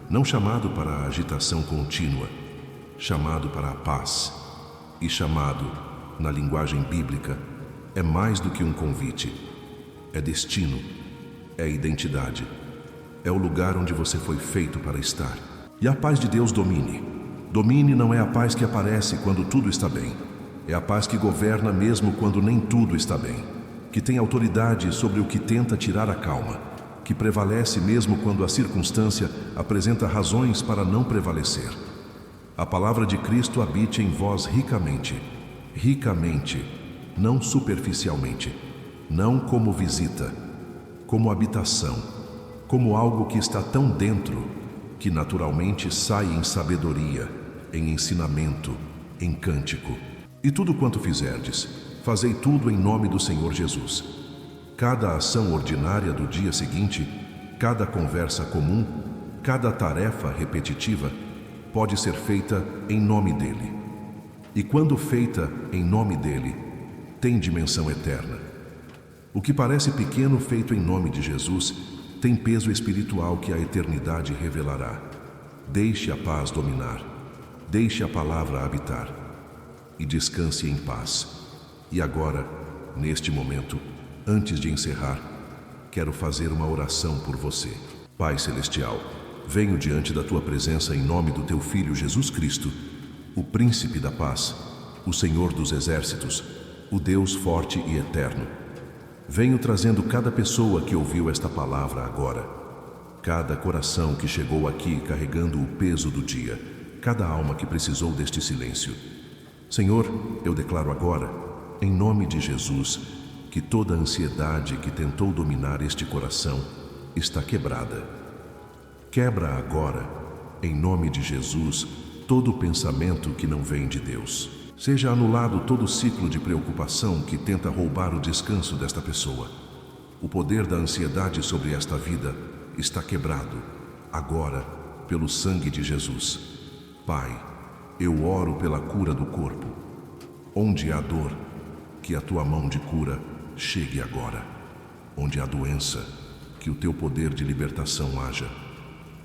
não chamado para a agitação contínua, chamado para a paz. E chamado, na linguagem bíblica, é mais do que um convite, é destino, é identidade, é o lugar onde você foi feito para estar. E a paz de Deus domine. Domine não é a paz que aparece quando tudo está bem, é a paz que governa mesmo quando nem tudo está bem, que tem autoridade sobre o que tenta tirar a calma, que prevalece mesmo quando a circunstância apresenta razões para não prevalecer. A palavra de Cristo habite em vós ricamente, ricamente, não superficialmente, não como visita, como habitação, como algo que está tão dentro que naturalmente sai em sabedoria, em ensinamento, em cântico. E tudo quanto fizerdes, fazei tudo em nome do Senhor Jesus. Cada ação ordinária do dia seguinte, cada conversa comum, cada tarefa repetitiva, pode ser feita em nome dele. E quando feita em nome dele, tem dimensão eterna. O que parece pequeno feito em nome de Jesus tem peso espiritual que a eternidade revelará. Deixe a paz dominar, deixe a palavra habitar e descanse em paz. E agora, neste momento, antes de encerrar, quero fazer uma oração por você. Pai Celestial, venho diante da Tua presença em nome do Teu Filho Jesus Cristo, o Príncipe da Paz, o Senhor dos Exércitos, o Deus forte e eterno. Venho trazendo cada pessoa que ouviu esta palavra agora, cada coração que chegou aqui carregando o peso do dia, cada alma que precisou deste silêncio. Senhor, eu declaro agora, em nome de Jesus, que toda a ansiedade que tentou dominar este coração está quebrada. Quebra agora, em nome de Jesus, todo pensamento que não vem de Deus. Seja anulado todo ciclo de preocupação que tenta roubar o descanso desta pessoa. O poder da ansiedade sobre esta vida está quebrado, agora, pelo sangue de Jesus. Pai, eu oro pela cura do corpo. Onde há dor, que a Tua mão de cura chegue agora. Onde há doença, que o Teu poder de libertação haja.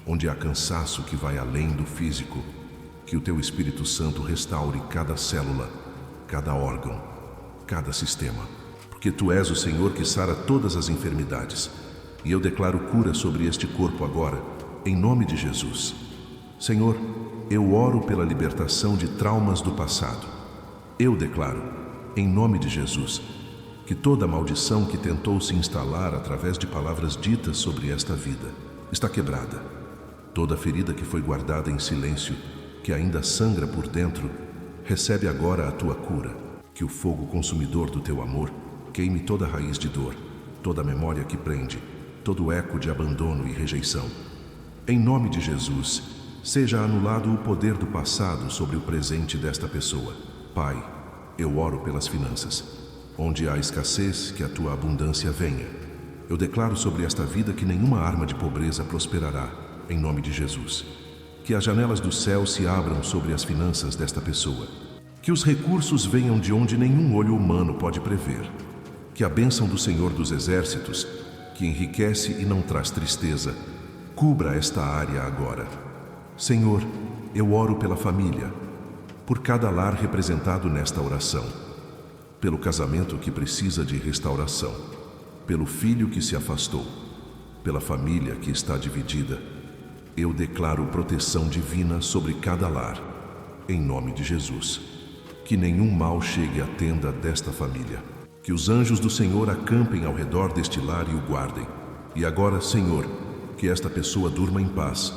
Onde há cansaço que vai além do físico, que o Teu Espírito Santo restaure cada célula, cada órgão, cada sistema. Porque Tu és o Senhor que sara todas as enfermidades. E eu declaro cura sobre este corpo agora, em nome de Jesus. Senhor, eu oro pela libertação de traumas do passado. Eu declaro, em nome de Jesus, que toda maldição que tentou se instalar através de palavras ditas sobre esta vida está quebrada. Toda ferida que foi guardada em silêncio, que ainda sangra por dentro, recebe agora a Tua cura. Que o fogo consumidor do Teu amor queime toda raiz de dor, toda memória que prende, todo eco de abandono e rejeição. Em nome de Jesus, seja anulado o poder do passado sobre o presente desta pessoa. Pai, eu oro pelas finanças. Onde há escassez, que a Tua abundância venha. Eu declaro sobre esta vida que nenhuma arma de pobreza prosperará, em nome de Jesus. Que as janelas do céu se abram sobre as finanças desta pessoa. Que os recursos venham de onde nenhum olho humano pode prever. Que a bênção do Senhor dos Exércitos, que enriquece e não traz tristeza, cubra esta área agora. Senhor, eu oro pela família, por cada lar representado nesta oração, pelo casamento que precisa de restauração, pelo filho que se afastou, pela família que está dividida. Eu declaro proteção divina sobre cada lar, em nome de Jesus. Que nenhum mal chegue à tenda desta família. Que os anjos do Senhor acampem ao redor deste lar e o guardem. E agora, Senhor, que esta pessoa durma em paz.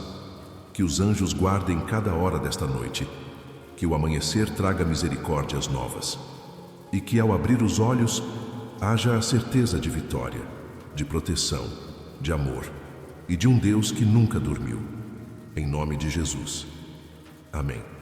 Que os anjos guardem cada hora desta noite. Que o amanhecer traga misericórdias novas. E que ao abrir os olhos, haja a certeza de vitória, de proteção, de amor e de um Deus que nunca dormiu. Em nome de Jesus. Amém.